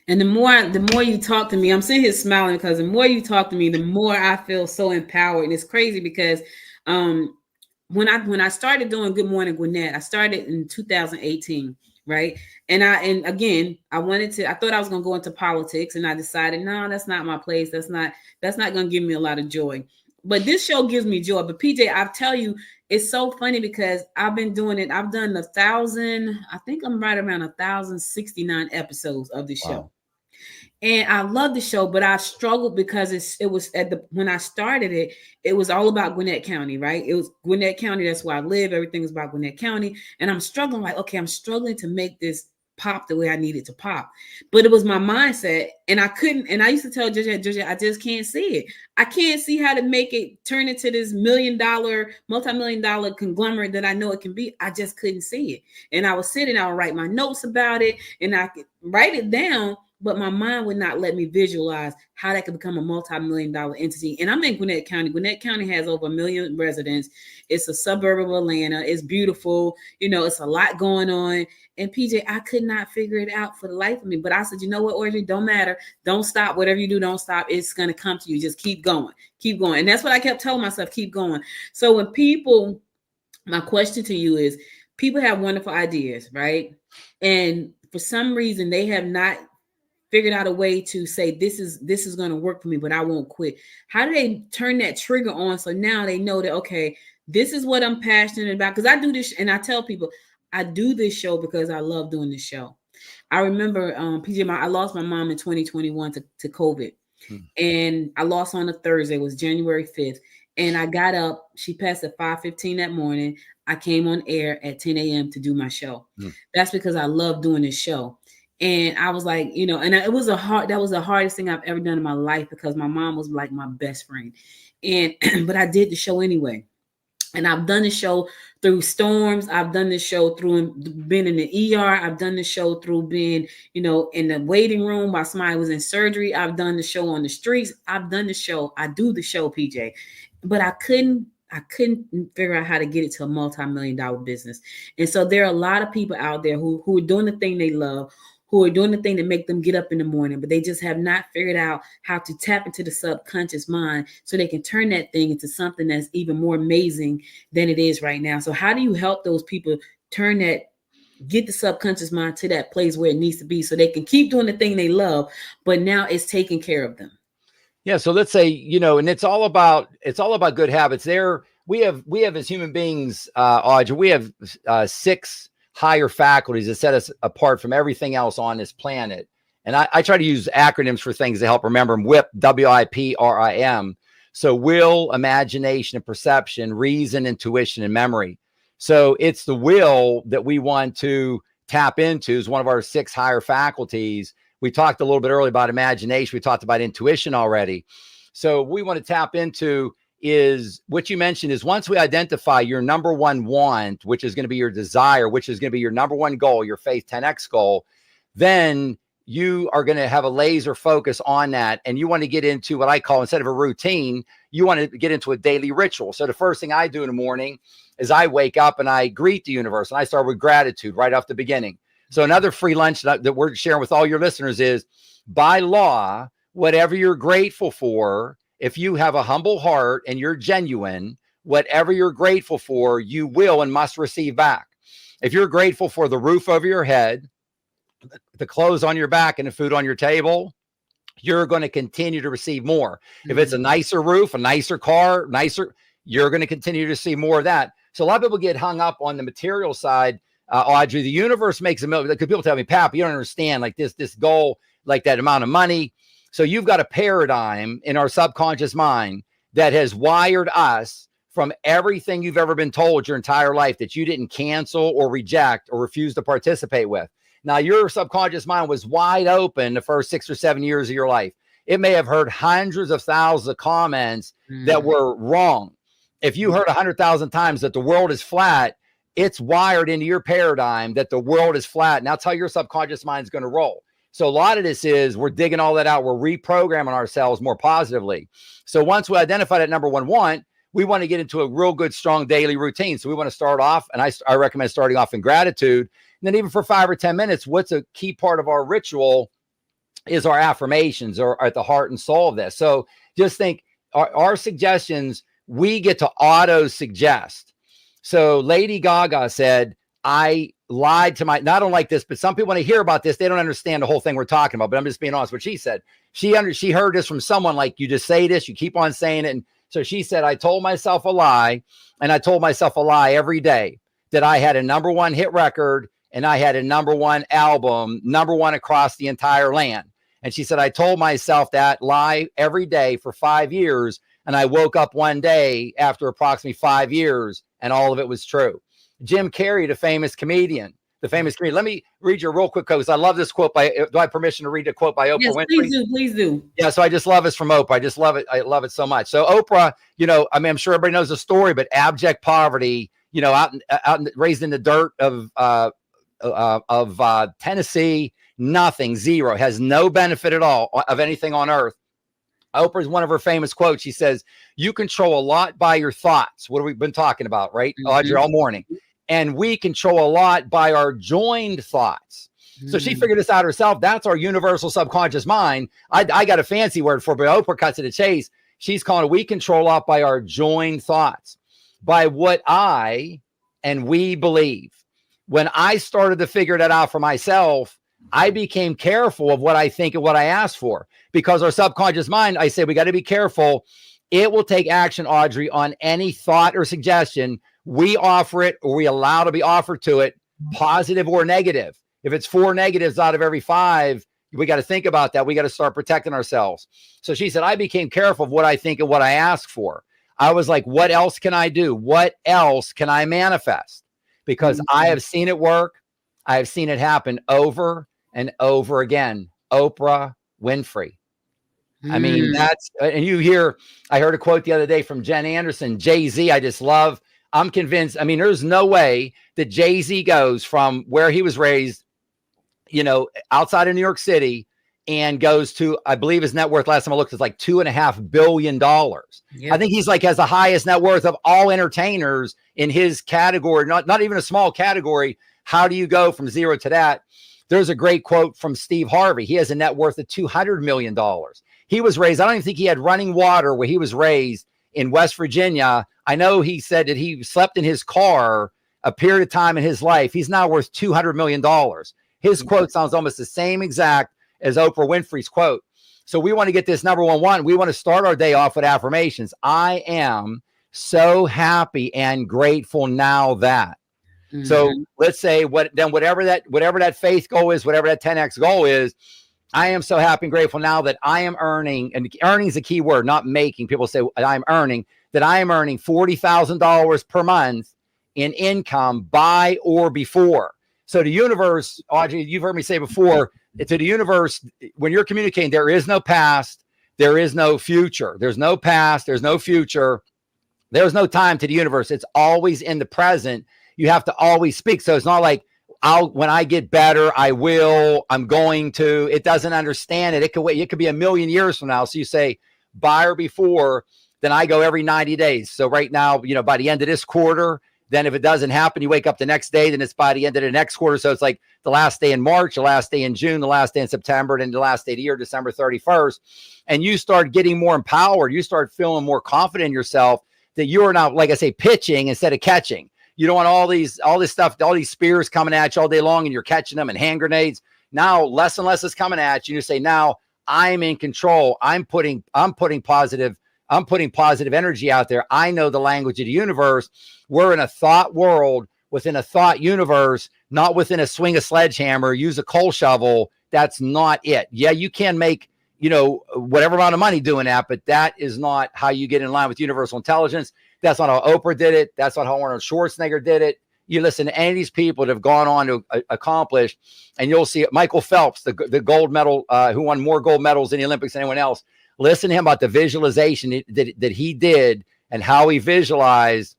Speaker 2: And the more you talk to me, I'm sitting here smiling because the more you talk to me, the more I feel so empowered. And it's crazy because when I started doing Good Morning Gwinnett, I started in 2018, right? And again, I thought I was gonna go into politics, and I decided, no, that's not my place. That's not gonna give me a lot of joy. But this show gives me joy. But PJ, I tell you, it's so funny because I've been doing it. I've done 1,000, I think I'm right around 1,069 episodes of the show. And I love the show, but I struggled because it was when I started it, it was all about Gwinnett County, right? It was Gwinnett County. That's where I live. Everything was about Gwinnett County. And I'm struggling like, okay, I'm struggling to make this pop the way I needed to pop. But it was my mindset. And I couldn't. And I used to tell Georgia, I just can't see it. I can't see how to make it turn into this multi-million-dollar conglomerate that I know it can be. I just couldn't see it. And I would write my notes about it and I could write it down. But my mind would not let me visualize how that could become a multi-million-dollar entity. And I'm in Gwinnett County. Gwinnett County has over 1 million residents. It's a suburb of Atlanta. It's beautiful. It's a lot going on. And PJ, I could not figure it out for the life of me. But I said, you know what, Audrey, don't matter. Don't stop. Whatever you do, don't stop. It's going to come to you. Just keep going. Keep going. And that's what I kept telling myself, keep going. So my question to you is, people have wonderful ideas, right? And for some reason, they have not figured out a way to say, this is going to work for me, but I won't quit. How do they turn that trigger on so now they know that, okay, this is what I'm passionate about? Because I do this, and I tell people, I do this show because I love doing this show. I remember, PJ, I lost my mom in 2021 to COVID. And I lost on a Thursday. It was January 5th. And I got up. She passed at 5:15 that morning. I came on air at 10 a.m. to do my show. That's because I love doing this show. And I was like, and that was the hardest thing I've ever done in my life because my mom was like my best friend. And, but I did the show anyway. And I've done the show through storms. I've done the show through being in the ER. I've done the show through being, in the waiting room while somebody was in surgery. I've done the show on the streets. I've done the show. I do the show, PJ, but I couldn't figure out how to get it to a multi-million-dollar business. And so there are a lot of people out there who are doing the thing they love, who are doing the thing that make them get up in the morning, but they just have not figured out how to tap into the subconscious mind so they can turn that thing into something that's even more amazing than it is right now. So how do you help those people get the subconscious mind to that place where it needs to be so they can keep doing the thing they love, but now it's taking care of them?
Speaker 3: Yeah. So let's say, and it's all about good habits. We have as human beings, Audrey, we have 6 higher faculties that set us apart from everything else on this planet. And I try to use acronyms for things to help remember them. WIP, WIPRIM. So will, imagination, and perception, reason, intuition, and memory. So it's the will that we want to tap into is one of our 6 higher faculties. We talked a little bit earlier about imagination. We talked about intuition already. So what we want to tap into is what you mentioned is once we identify your number one want, which is going to be your desire, which is going to be your number one goal, your Faith 10X goal, then you are going to have a laser focus on that. And you want to get into what I call, instead of a routine, you want to get into a daily ritual. So the first thing I do in the morning is I wake up and I greet the universe, and I start with gratitude right off the beginning. So another free lunch that we're sharing with all your listeners is, by law, whatever you're grateful for, if you have a humble heart and you're genuine, whatever you're grateful for, you will and must receive back. If you're grateful for the roof over your head, the clothes on your back, and the food on your table, you're going to continue to receive more. If it's a nicer roof, a nicer car, you're going to continue to see more of that. So a lot of people get hung up on the material side. Audrey, the universe makes a million, because people tell me, Pap, you don't understand, like this goal, like that amount of money. So you've got a paradigm in our subconscious mind that has wired us from everything you've ever been told your entire life that you didn't cancel or reject or refuse to participate with. Now, your subconscious mind was wide open the first 6 or 7 years of your life. it may have heard hundreds of thousands of comments that were wrong. If you heard 100,000 times that the world is flat, it's wired into your paradigm that the world is flat. And that's how your subconscious mind is going to roll. So a lot of this is we're digging all that out. We're reprogramming ourselves more positively. So once we identify that number one want, we want to get into a real good, strong daily routine. So we want to start off, and I recommend starting off in gratitude. And then even for 5 or 10 minutes, what's a key part of our ritual is our affirmations are at the heart and soul of this. So just think our suggestions, we get to auto suggest. So Lady Gaga said, I lied to my, I don't like this, but some people, when they hear about this, they don't understand the whole thing we're talking about, but I'm just being honest. What she said, she heard this from someone like, you just say this, you keep on saying it. And so she said, I told myself a lie, and I told myself a lie every day that I had a number one hit record and I had a number one album, number one across the entire land. And she said, I told myself that lie every day for 5 years. And I woke up one day after approximately 5 years and all of it was true. Jim Carrey, the famous comedian. Let me read you a real quick quote, because I love this quote do I have permission to read a quote by Oprah Winfrey?
Speaker 2: Please do.
Speaker 3: Yeah, so I just love this from Oprah. I just love it. I love it so much. So Oprah, I'm sure everybody knows the story, but abject poverty, raised in the dirt of Tennessee, nothing, zero, has no benefit at all of anything on earth. Oprah's one of her famous quotes. She says, you control a lot by your thoughts. What have we been talking about, right? Audrey, all morning. And we control a lot by our joined thoughts. So she figured this out herself. That's our universal subconscious mind. I got a fancy word for it, but Oprah cuts it to chase. She's calling it, we control a lot by our joined thoughts, by what I and we believe. When I started to figure that out for myself, I became careful of what I think and what I ask for, because our subconscious mind, I say, we got to be careful. It will take action, Audrey, on any thought or suggestion we offer it, or we allow to be offered to it, positive or negative. If it's 4 negatives out of every 5, we got to think about that. We got to start protecting ourselves. So she said, I became careful of what I think and what I ask for. I was like, what else can I do? What else can I manifest? Because I have seen it work. I have seen it happen over and over again. Oprah Winfrey. I mean, and I heard a quote the other day from Jen Anderson, Jay-Z, I just love. I'm convinced. I mean, there's no way that Jay-Z goes from where he was raised, outside of New York City, and goes to, I believe his net worth last time I looked is like $2.5 billion. Yep. I think he's has the highest net worth of all entertainers in his category, not even a small category. How do you go from zero to that? There's a great quote from Steve Harvey. He has a net worth of $200 million. He was raised, I don't even think he had running water where he was raised in West Virginia. I know he said that he slept in his car a period of time in his life. He's now worth $200 million. His quote sounds almost the same exact as Oprah Winfrey's quote. So we want to get this number one. We want to start our day off with affirmations. I am so happy and grateful now that. So let's say whatever that faith goal is, whatever that 10X goal is, I am so happy and grateful now that I am earning, and earning is a key word, not making. People say I'm earning, that I am earning $40,000 per month in income by or before. So the universe, Audrey, you've heard me say before, to the universe, when you're communicating, there is no past, there is no future. There's no past, there's no future. There's no time to the universe. It's always in the present. You have to always speak. So it's not like, when I get better, I'm going to. It doesn't understand it. It could wait. It could be a million years from now. So you say by or before, then I go every 90 days. So right now, by the end of this quarter, then if it doesn't happen, you wake up the next day, then it's by the end of the next quarter. So it's like the last day in March, the last day in June, the last day in September, and then the last day of the year, December 31st. And you start getting more empowered. You start feeling more confident in yourself that you are now, like I say, pitching instead of catching. You don't want all this stuff, all these spears coming at you all day long, and you're catching them, and hand grenades. Now less and less is coming at you. You say, now I'm in control. I'm putting positive energy out there. I know the language of the universe. We're in a thought world within a thought universe, not within a swing a sledgehammer, use a coal shovel. That's not it. Yeah, you can make, whatever amount of money doing that, but that is not how you get in line with universal intelligence. That's not how Oprah did it. That's not how Arnold Schwarzenegger did it. you listen to any of these people that have gone on to accomplish, and you'll see Michael Phelps, the gold medal, who won more gold medals in the Olympics than anyone else. Listen to him about the visualization that he did and how he visualized.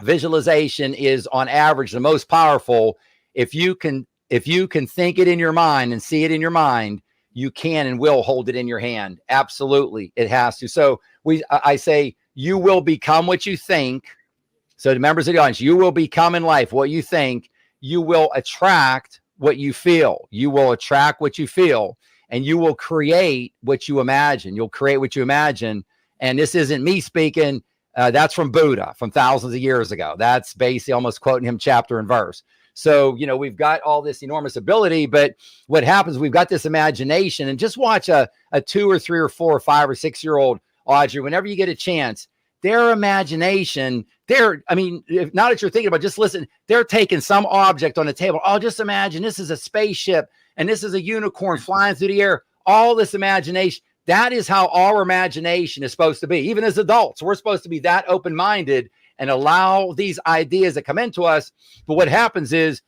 Speaker 3: Visualization is on average the most powerful. If you can think it in your mind and see it in your mind, you can and will hold it in your hand. Absolutely. It has to. So I say, you will become what you think. So the members of the audience, you will become in life what you think. You will attract what you feel. You will attract what you feel, and you will create what you imagine. You'll create what you imagine. And this isn't me speaking. That's from Buddha from thousands of years ago. That's basically almost quoting him chapter and verse. So, we've got all this enormous ability, but what happens, we've got this imagination, and just watch a 2 or 3 or 4 or 5 or 6 year old, Audrey, whenever you get a chance, their imagination, if now that you're thinking about, just listen, they're taking some object on the table. Oh, just imagine this is a spaceship and this is a unicorn flying through the air. All this imagination. That is how our imagination is supposed to be. Even as adults, we're supposed to be that open-minded and allow these ideas that come into us. But what happens is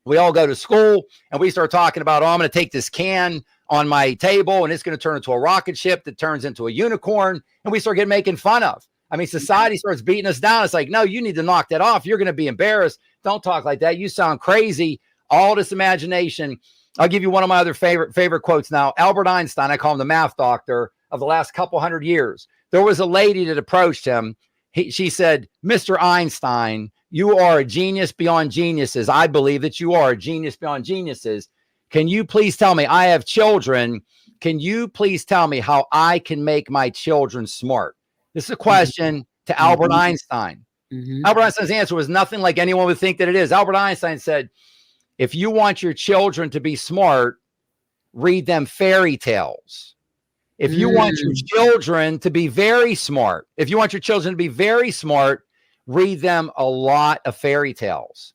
Speaker 3: we all go to school and we start talking about, I'm going to take this can on my table and it's going to turn into a rocket ship that turns into a unicorn. And we start making fun of. Society starts beating us down. It's like, no, you need to knock that off. You're going to be embarrassed. Don't talk like that. You sound crazy. All this imagination. I'll give you one of my other favorite quotes now. Albert Einstein, I call him the math doctor of the last couple hundred years. There was a lady that approached him. She said, Mr. Einstein, you are a genius beyond geniuses. I believe that you are a genius beyond geniuses. Can you please tell me, I have children. Can you please tell me how I can make my children smart? This is a question to Albert Einstein. Albert Einstein's answer was nothing like anyone would think that it is. Albert Einstein said, if you want your children to be smart, read them fairy tales. If you want your children to be very smart, read them a lot of fairy tales.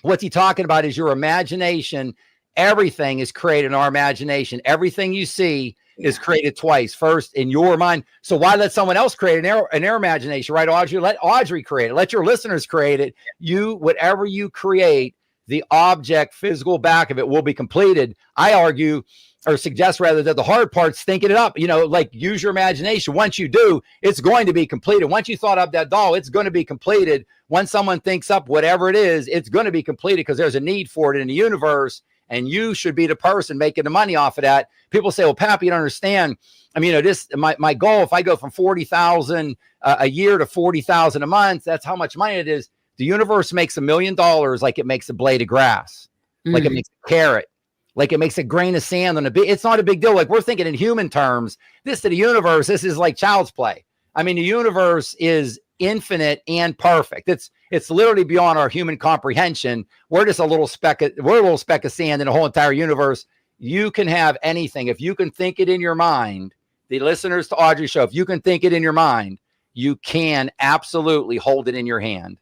Speaker 3: What's he talking about is your imagination. Everything is created in our imagination. Everything you see is created twice. First in your mind. So why let someone else create in their imagination, right, Audrey? Let Audrey create it. Let your listeners create it. Whatever you create, the object, physical back of it will be completed. I argue or suggest rather that the hard part's thinking it up, use your imagination. Once you do, it's going to be completed. Once you thought up that doll, it's going to be completed. Once someone thinks up whatever it is, it's going to be completed because there's a need for it in the universe. And you should be the person making the money off of that. People say, well, Pap, you don't understand. My goal, if I go from 40,000 a year to 40,000 a month, that's how much money it is. The universe makes $1 million like it makes a blade of grass, like it makes a carrot, like it makes a grain of sand on it's not a big deal. Like we're thinking in human terms, this to the universe, this is like child's play. The universe is infinite and perfect. It's literally beyond our human comprehension. We're just a little speck of sand in the whole entire universe. You can have anything. If you can think it in your mind, the listeners to Audrey's show, if you can think it in your mind, you can absolutely hold it in your hand.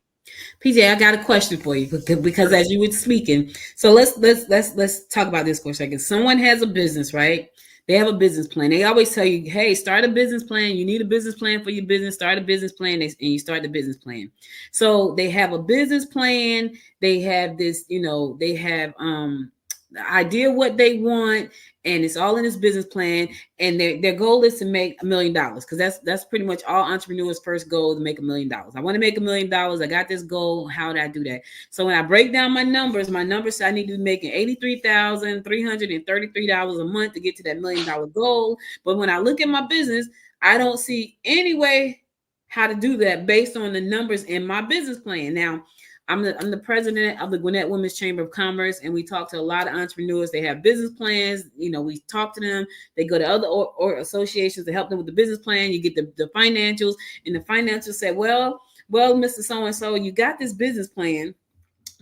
Speaker 2: PJ, I got a question for you because as you were speaking, so let's talk about this for a second. Someone has a business, right? They have a business plan. They always tell you, hey, start a business plan. You need a business plan for your business. Start a business plan, and you start the business plan. So they have a business plan. They have this, they have the idea what they want, and it's all in this business plan. And their goal is to make $1 million because that's pretty much all entrepreneurs' first goal, to make $1 million. I want to make $1 million. I got this goal. How do I do that? So when I break down my numbers say I need to be making $83,333 a month to get to that $1 million goal. But when I look at my business, I don't see any way how to do that based on the numbers in my business plan. Now, I'm the president of the Gwinnett Women's Chamber of Commerce, and we talk to a lot of entrepreneurs. They have business plans. We talk to them. They go to other or associations to help them with the business plan. You get the financials, and the financials say, well, Mr. So-and-so, you got this business plan,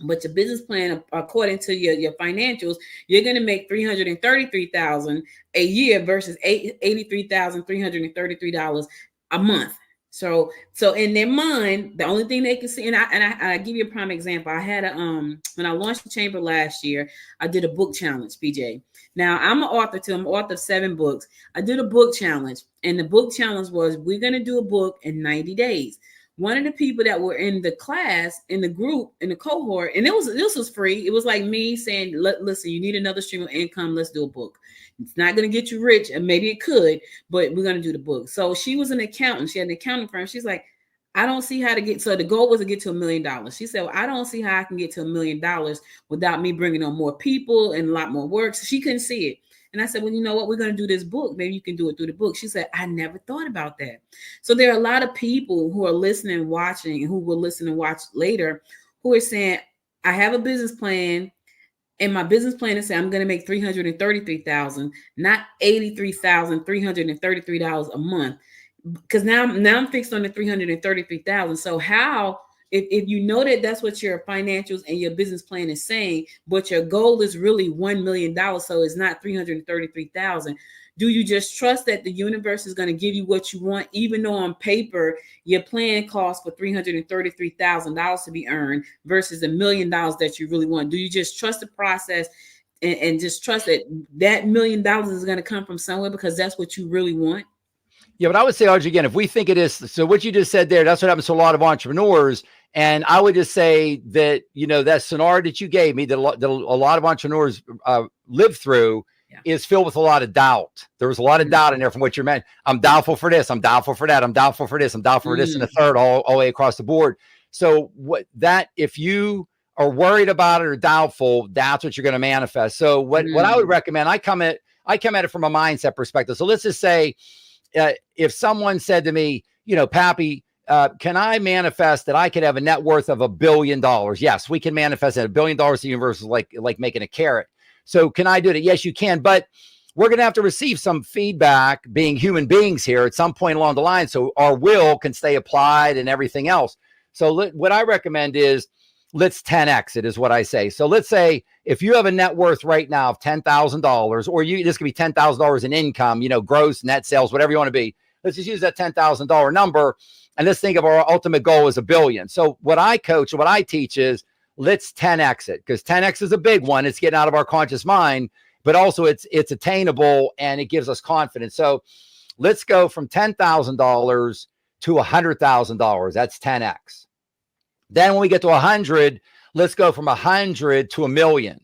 Speaker 2: but your business plan, according to your financials, you're going to make $333,000 a year versus $83,333 a month. So in their mind, the only thing they can see, and I give you a prime example. I had when I launched the chamber last year, I did a book challenge, PJ. Now I'm an author too. I'm an author of 7 books. I did a book challenge, and the book challenge was we're going to do a book in 90 days. one of the people that were in the class, in the group, in the cohort, and this was free. It was like me saying, listen, you need another stream of income. Let's do a book. It's not going to get you rich, and maybe it could, but we're going to do the book. So she was an accountant. She had an accounting firm. She's like, I don't see how to get, so the goal was to get to $1 million. She said, well, I don't see how I can get to $1 million without me bringing on more people and a lot more work. So she couldn't see it. And I said, well, you know what? We're going to do this book. Maybe you can do it through the book. She said, I never thought about that. So there are a lot of people who are listening, watching, and who will listen and watch later, who are saying, I have a business plan, and my business plan is saying I'm going to make $333,000, not $83,333 a month. Because now I'm fixed on the $333,000. So how, if you know that that's what your financials and your business plan is saying, but your goal is really $1 million, so it's not $333,000, do you just trust that the universe is going to give you what you want, even though on paper your plan calls for $333,000 to be earned versus $1 million that you really want? Do you just trust the process and just trust that $1 million is going to come from somewhere because that's what you really want?
Speaker 3: Yeah, but I would say, Audrey, again, if we think it is, so what you just said there, that's what happens to a lot of entrepreneurs. And I would just say that, that scenario that you gave me, that a lot of entrepreneurs live through, is filled with a lot of doubt. There was a lot of doubt in there from what you meant. I'm doubtful for this. I'm doubtful for that. I'm doubtful for this. I'm doubtful for this, and the third, all the way across the board. So if you are worried about it or doubtful, that's what you're going to manifest. So what I would recommend, I come at it from a mindset perspective. So let's just say, if someone said to me, Pappy, can I manifest that I could have a net worth of $1 billion? Yes, we can manifest that. $1 billion to the universe is like making a carrot. So can I do it? Yes, you can. But we're going to have to receive some feedback, being human beings here, at some point along the line, so our will can stay applied and everything else. So what I recommend is, let's 10x it, is what I say. So let's say if you have a net worth right now of $10,000, or this could be $10,000 in income, gross, net sales, whatever you want to be. Let's just use that $10,000 number, and let's think of our ultimate goal as $1 billion. So what I coach, what I teach is, let's 10x it, because 10x is a big one. It's getting out of our conscious mind, but also it's attainable, and it gives us confidence. So let's go from $10,000 to $100,000. That's 10x. Then when we get to 100, let's go from 100 to 1 million.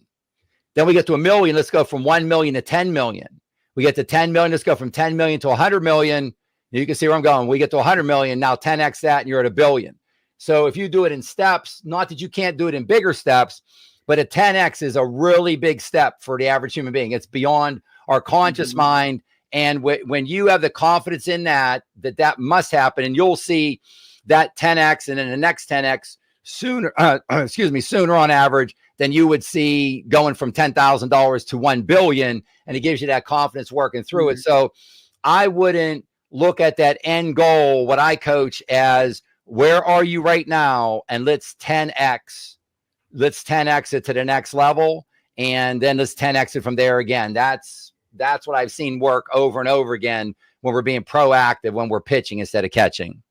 Speaker 3: Then we get to 1 million. Let's go from 1 million to 10 million. We get to 10 million. Let's go from 10 million to 100 million. You can see where I'm going. We get to 100 million. Now 10x that, and you're at $1 billion. So if you do it in steps, not that you can't do it in bigger steps, but a 10x is a really big step for the average human being. It's beyond our conscious mind. And when you have the confidence in that must happen, and you'll see that 10x and then the next 10x sooner on average than you would see going from $10,000 to 1 billion. And it gives you that confidence working through it. So I wouldn't look at that end goal, what I coach, as where are you right now? And let's 10x it to the next level. And then let's 10x it from there again. That's what I've seen work over and over again when we're being proactive, when we're pitching instead of catching.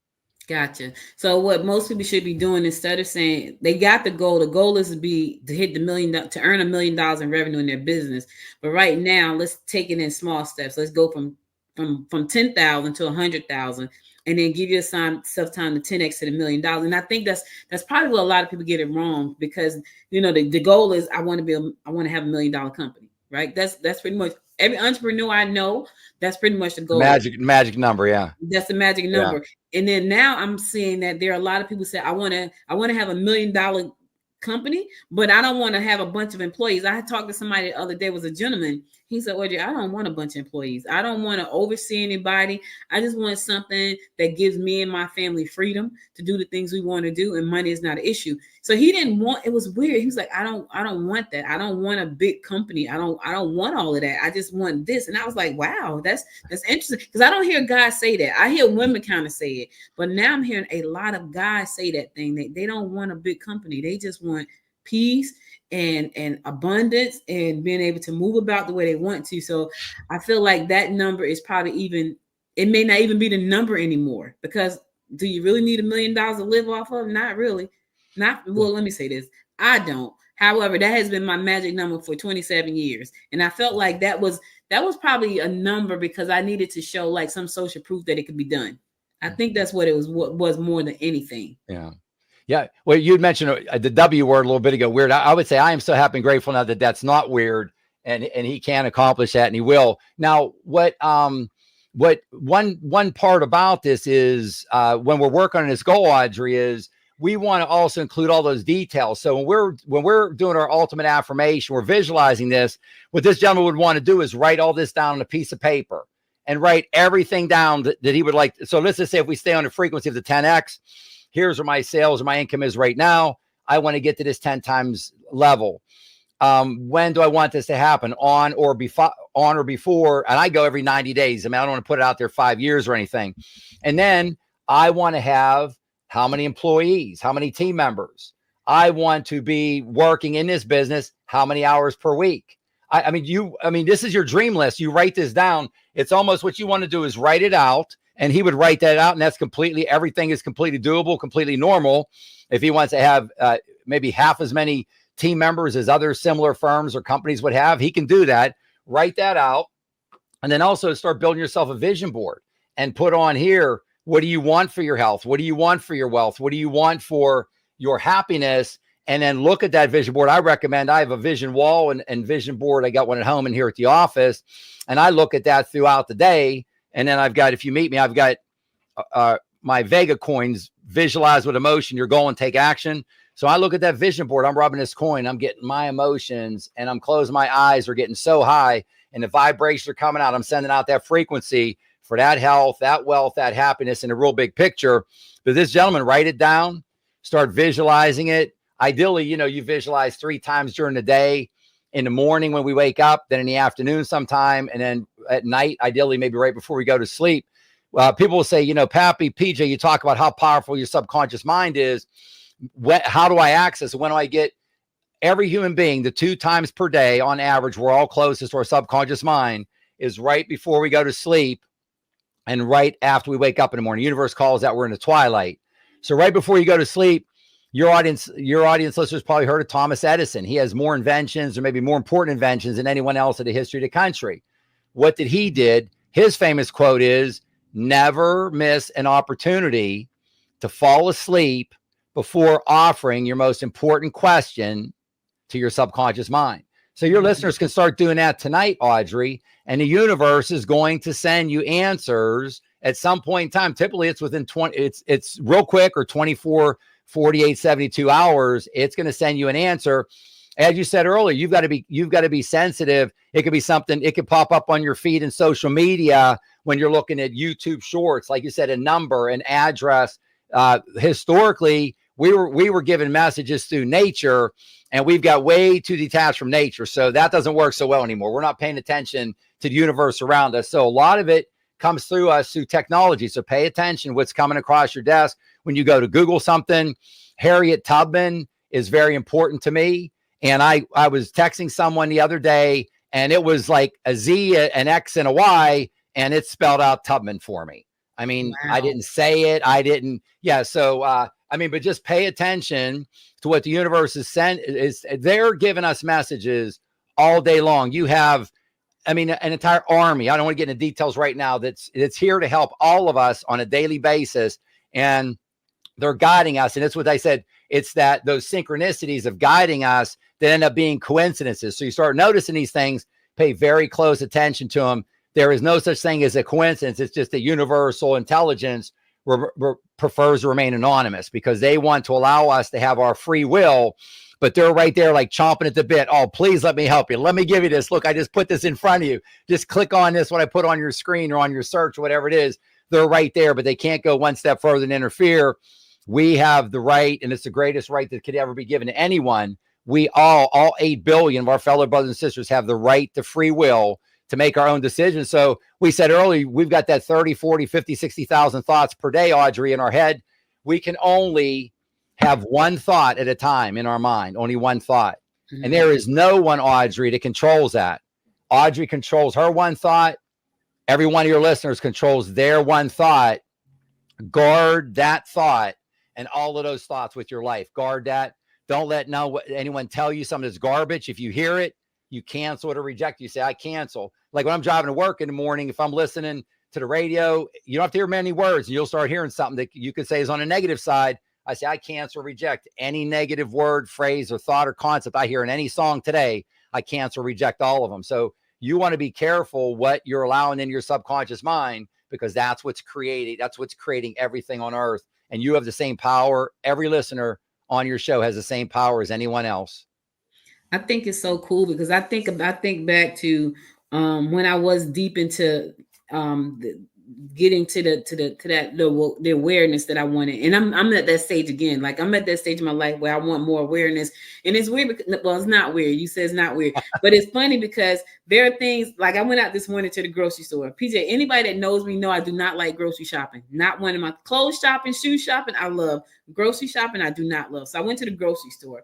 Speaker 2: Gotcha. So what most people should be doing, instead of saying they got the goal is to hit the $1 million, to earn $1 million in revenue in their business. But right now, let's take it in small steps. Let's go from 10,000 to 100,000, and then give yourself time to 10x to the $1 million. And I think that's probably where a lot of people get it wrong, because the goal is I want to have $1 million company, right? That's pretty much every entrepreneur I know. That's pretty much the goal.
Speaker 3: Magic number, yeah.
Speaker 2: That's the magic number. Yeah. And then now I'm seeing that there are a lot of people say I want to have $1 million company, but I don't want to have a bunch of employees. I had talked to somebody the other day, was a gentleman. He said, Audrey, I don't want a bunch of employees. I don't want to oversee anybody. I just want something that gives me and my family freedom to do the things we want to do, and money is not an issue. So he didn't want, it was weird. He was like, I don't want that. I don't want a big company. I don't want all of that. I just want this. And I was like, wow, that's interesting, because I don't hear guys say that. I hear women kind of say it, but now I'm hearing a lot of guys say that thing. They don't want a big company. They just want peace and abundance and being able to move about the way they want to. So I feel like that number is probably it may not even be the number anymore, because do you really need $1 million to live off of? Not really. Well, let me say this. I don't. However, that has been my magic number for 27 years. And I felt like that was probably a number because I needed to show like some social proof that it could be done. I think that's what it was more than anything.
Speaker 3: Yeah. Yeah. Well, you'd mentioned the W word a little bit ago, weird. I would say I am so happy and grateful now that that's not weird, and he can accomplish that, and he will. Now, what one part about this is when we're working on this goal, Audrey, is we want to also include all those details. So when we're doing our ultimate affirmation, we're visualizing this. What this gentleman would want to do is write all this down on a piece of paper and write everything down that he would like. So let's just say if we stay on the frequency of the 10X, here's where my sales or my income is right now. I want to get to this 10 times level. When do I want this to happen? On or before? And I go every 90 days. I mean, I don't want to put it out there 5 years or anything. And then I want to have how many employees, how many team members. I want to be working in this business, how many hours per week. I mean, this is your dream list. You write this down. It's almost what you want to do is write it out. And he would write that out. And that's everything is completely doable, completely normal. If he wants to have maybe half as many team members as other similar firms or companies would have, he can do that. Write that out. And then also start building yourself a vision board and put on here, what do you want for your health? What do you want for your wealth? What do you want for your happiness? And then look at that vision board. I have a vision wall and vision board. I got one at home and here at the office. And I look at that throughout the day. And then I've got, if you meet me, I've got my Vega coins, visualize with emotion, your goal and take action. So I look at that vision board. I'm rubbing this coin. I'm getting my emotions and I'm closing my eyes. Are getting so high and the vibrations are coming out. I'm sending out that frequency for that health, that wealth, that happiness in a real big picture. But this gentleman, write it down, start visualizing it. Ideally, you visualize 3 times during the day, in the morning when we wake up, then in the afternoon sometime, and then at night, ideally, maybe right before we go to sleep. People will say, Pappy, PJ, you talk about how powerful your subconscious mind is. How do I access it? When do I get every human being, the 2 times per day on average, we're all closest to our subconscious mind is right before we go to sleep and right after we wake up in the morning. The universe calls that we're in the twilight. So right before you go to sleep, your audience listeners probably heard of Thomas Edison. He has more inventions or maybe more important inventions than anyone else in the history of the country. What did he did? His famous quote is, never miss an opportunity to fall asleep before offering your most important question to your subconscious mind. So your listeners can start doing that tonight, Audrey, and the universe is going to send you answers at some point in time. Typically it's within it's real quick, or 24, 48, 72 hours. It's going to send you an answer. As you said earlier, you've got to be sensitive. It could be something, it could pop up on your feed in social media when you're looking at YouTube shorts, like you said, a number, an address. Historically, we were given messages through nature, and we've got way too detached from nature. So that doesn't work so well anymore. We're not paying attention to the universe around us. So a lot of it comes through us through technology. So pay attention what's coming across your desk when you go to Google something. Harriet Tubman is very important to me. And I was texting someone the other day, and it was like a Z, an X, and a Y, and it spelled out Tubman for me. I mean, wow. I didn't say it. I didn't. Yeah. So, but just pay attention to what the universe is they're giving us messages all day long. You have, an entire army. I don't want to get into details right now. That's here to help all of us on a daily basis. And they're guiding us. And it's what I said. It's that those synchronicities of guiding us that end up being coincidences. So you start noticing these things, pay very close attention to them. There is no such thing as a coincidence. It's just a universal intelligence prefers to remain anonymous because they want to allow us to have our free will, but they're right there like chomping at the bit. Oh, please let me help you. Let me give you this. Look, I just put this in front of you. Just click on this, what I put on your screen or on your search, whatever it is. They're right there, but they can't go one step further than interfere. We have the right, and it's the greatest right that could ever be given to anyone. We all 8 billion of our fellow brothers and sisters have the right to free will to make our own decisions. So we said earlier, we've got that 30, 40, 50, 60,000 thoughts per day, Audrey, in our head. We can only have one thought at a time in our mind, only one thought. Mm-hmm. And there is no one, Audrey, that controls that. Audrey controls her one thought. Every one of your listeners controls their one thought. Guard that thought and all of those thoughts with your life. Guard that. Don't let anyone tell you something that's garbage. If you hear it, you cancel it or reject it. You say, I cancel. Like when I'm driving to work in the morning, if I'm listening to the radio. You don't have to hear many words, and you'll start hearing something that you could say is on a negative side. I say, I cancel, reject any negative word, phrase, or thought or concept I hear in any song today. I cancel, reject all of them. So you want to be careful what you're allowing in your subconscious mind, because that's what's creating everything on earth. And you have the same power. Every listener on your show has the same power as anyone else.
Speaker 2: I think it's so cool because I think back to when I was deep into getting to the awareness that I wanted, and I'm at that stage again. Like I'm at that stage in my life where I want more awareness, and it's weird. Well, it's not weird. You said it's not weird, but it's funny because there are things like I went out this morning to the grocery store. PJ, anybody that knows me know I do not like grocery shopping. Not one of my clothes shopping, shoe shopping. I love grocery shopping. I do not love. So I went to the grocery store.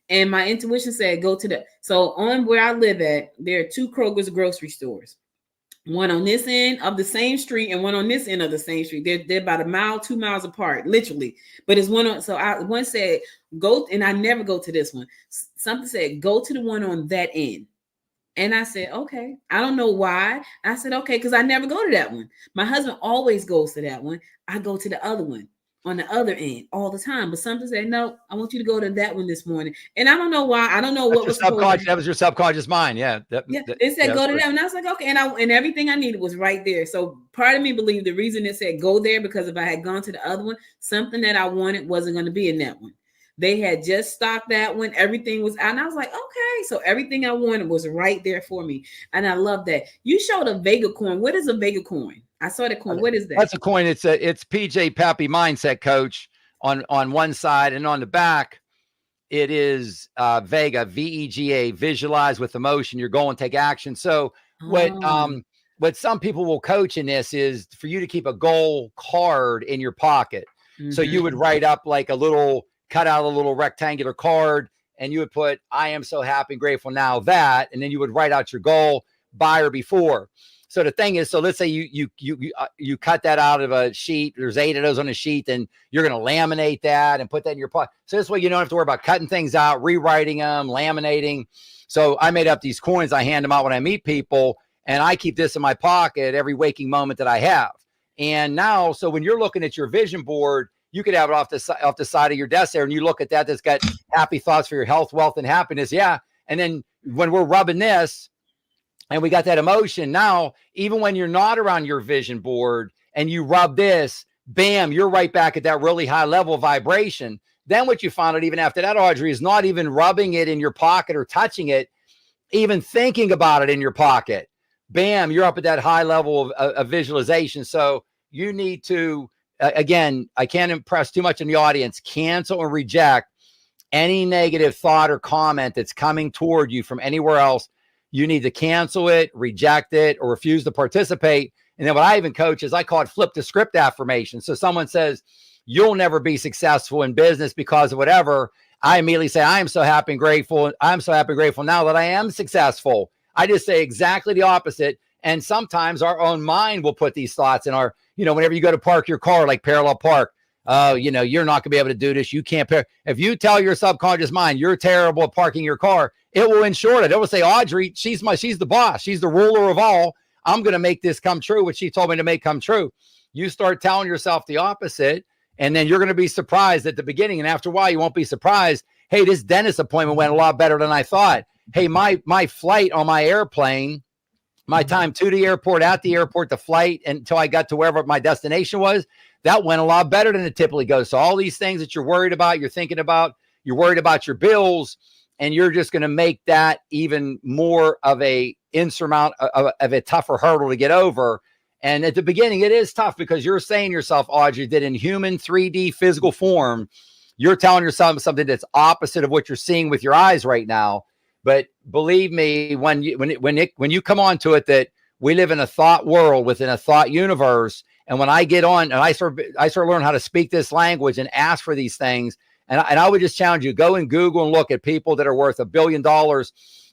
Speaker 2: And my intuition said, go to so on where I live at, there are 2 Kroger's grocery stores. One on this end of the same street and one on this end of the same street. They're about 1 mile, 2 miles apart, literally. But it's one on, so one said, go, and I never go to this one. Something said, go to the one on that end. And I said, okay. I don't know why. I said, okay, because I never go to that one. My husband always goes to that one. I go to the other one on the other end all the time. But something said, no, I want you to go to that one this morning. And I don't know why. I don't know what was
Speaker 3: subconscious. That was your subconscious mind. Yeah.
Speaker 2: It said go to that. And I was like, okay. And everything I needed was right there. So part of me believed the reason it said go there, because if I had gone to the other one, something that I wanted wasn't going to be in that one. They had just stocked that one. Everything was out. And I was like, okay. So everything I wanted was right there for me. And I love that. You showed a Vega coin. What is a Vega coin? I saw the coin. What is that?
Speaker 3: That's a coin. It's PJ Pappy Mindset Coach on one side, and on the back, it is Vega, VEGA, visualize with emotion. You're going, take action. So what some people will coach in this is for you to keep a goal card in your pocket. Mm-hmm. So you would write up like cut out a little rectangular card, and you would put, I am so happy and grateful now that, and then you would write out your goal by or before. So the thing is, so let's say you cut that out of a sheet. There's 8 of those on a sheet, and you're going to laminate that and put that in your pocket. So this way you don't have to worry about cutting things out, rewriting them, laminating. So I made up these coins. I hand them out when I meet people, and I keep this in my pocket every waking moment that I have. And now, so when you're looking at your vision board, you could have it off the side of your desk there, and you look at that's got happy thoughts for your health, wealth, and happiness. Yeah. And then when we're rubbing this, and we got that emotion, now, even when you're not around your vision board and you rub this, bam, you're right back at that really high level of vibration. Then what you found out even after that, Audrey, is not even rubbing it in your pocket or touching it, even thinking about it in your pocket. Bam, you're up at that high level of visualization. So you need to, again, I can't impress too much in the audience, cancel and reject any negative thought or comment that's coming toward you from anywhere else. You need to cancel it, reject it, or refuse to participate. And then what I even coach is I call it flip the script affirmation. So someone says, you'll never be successful in business because of whatever. I immediately say, I am so happy and grateful. I'm so happy and grateful now that I am successful. I just say exactly the opposite. And sometimes our own mind will put these thoughts in our, whenever you go to park your car, like parallel park, you're not gonna be able to do this. You can't if you tell your subconscious mind you're terrible at parking your car, it will ensure it. It will say, Audrey, she's the boss. She's the ruler of all. I'm going to make this come true, what she told me to make come true. You start telling yourself the opposite, and then you're going to be surprised at the beginning. And after a while, you won't be surprised. Hey, this dentist appointment went a lot better than I thought. Hey, my flight on my airplane, my time to the airport, at the airport, the flight until I got to wherever my destination was, that went a lot better than it typically goes. So all these things that you're worried about, you're thinking about, you're worried about your bills, and you're just going to make that even more of a a tougher hurdle to get over. And at the beginning, it is tough because you're saying to yourself, Audrey, that in human 3D physical form, you're telling yourself something that's opposite of what you're seeing with your eyes right now. But believe me, when you come on to it, that we live in a thought world within a thought universe. And when I get on and I start learning how to speak this language and ask for these things, and I would just challenge you, go and Google and look at people that are worth $1 billion.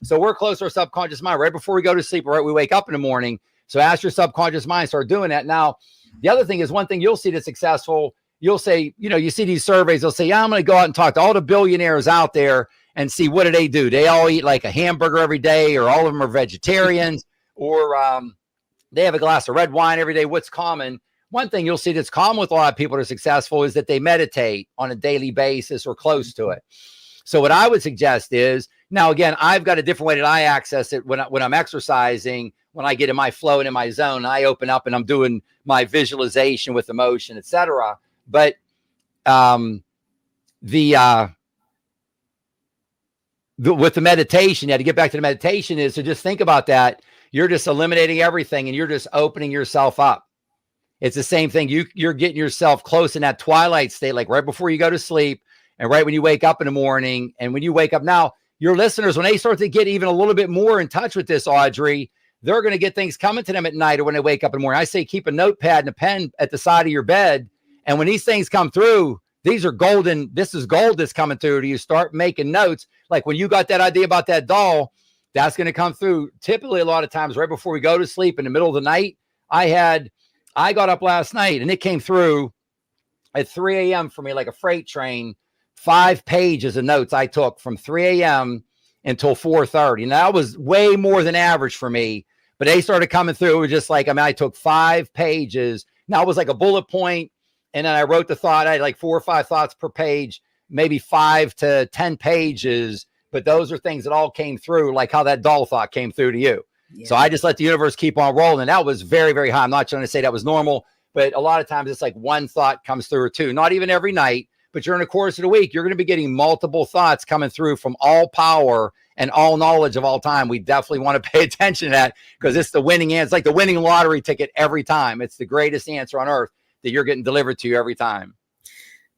Speaker 3: So we're close to our subconscious mind right before we go to sleep, right? We wake up in the morning. So ask your subconscious mind, start doing that. Now, the other thing is, one thing you'll see that's successful, you'll say, you see these surveys, they'll say, yeah, I'm going to go out and talk to all the billionaires out there and see what do. They all eat like a hamburger every day, or all of them are vegetarians, or, they have a glass of red wine every day. What's common? One thing you'll see that's common with a lot of people that are successful is that they meditate on a daily basis or close to it. So what I would suggest is, now again, I've got a different way that I access it when I'm exercising, when I get in my flow and in my zone, I open up and I'm doing my visualization with emotion, etc. But with the meditation, to get back to the meditation, is to just think about that. You're just eliminating everything and you're just opening yourself up. It's the same thing. You're getting yourself close in that twilight state, like right before you go to sleep and right when you wake up in the morning. And when you wake up now, your listeners, when they start to get even a little bit more in touch with this, Audrey, they're going to get things coming to them at night or when they wake up in the morning. I say, keep a notepad and a pen at the side of your bed. And when these things come through, these are golden. This is gold that's coming through. Do you start making notes? Like when you got that idea about that doll, that's going to come through. Typically, a lot of times right before we go to sleep in the middle of the night, I got up last night and it came through at 3 a.m. for me, like a freight train, 5 pages of notes I took from 3 a.m. until 4:30. And that was way more than average for me, but they started coming through. It was just like, I took 5 pages. Now it was like a bullet point. And then I wrote the thought. I had like 4 or 5 thoughts per page, maybe 5 to 10 pages. But those are things that all came through, like how that doll thought came through to you. Yeah. So I just let the universe keep on rolling. And that was very, very high. I'm not trying to say that was normal, but a lot of times it's like one thought comes through or two, not even every night, but during the course of the week, you're going to be getting multiple thoughts coming through from all power and all knowledge of all time. We definitely want to pay attention to that because it's the winning answer. It's like the winning lottery ticket every time. It's the greatest answer on earth that you're getting delivered to you every time.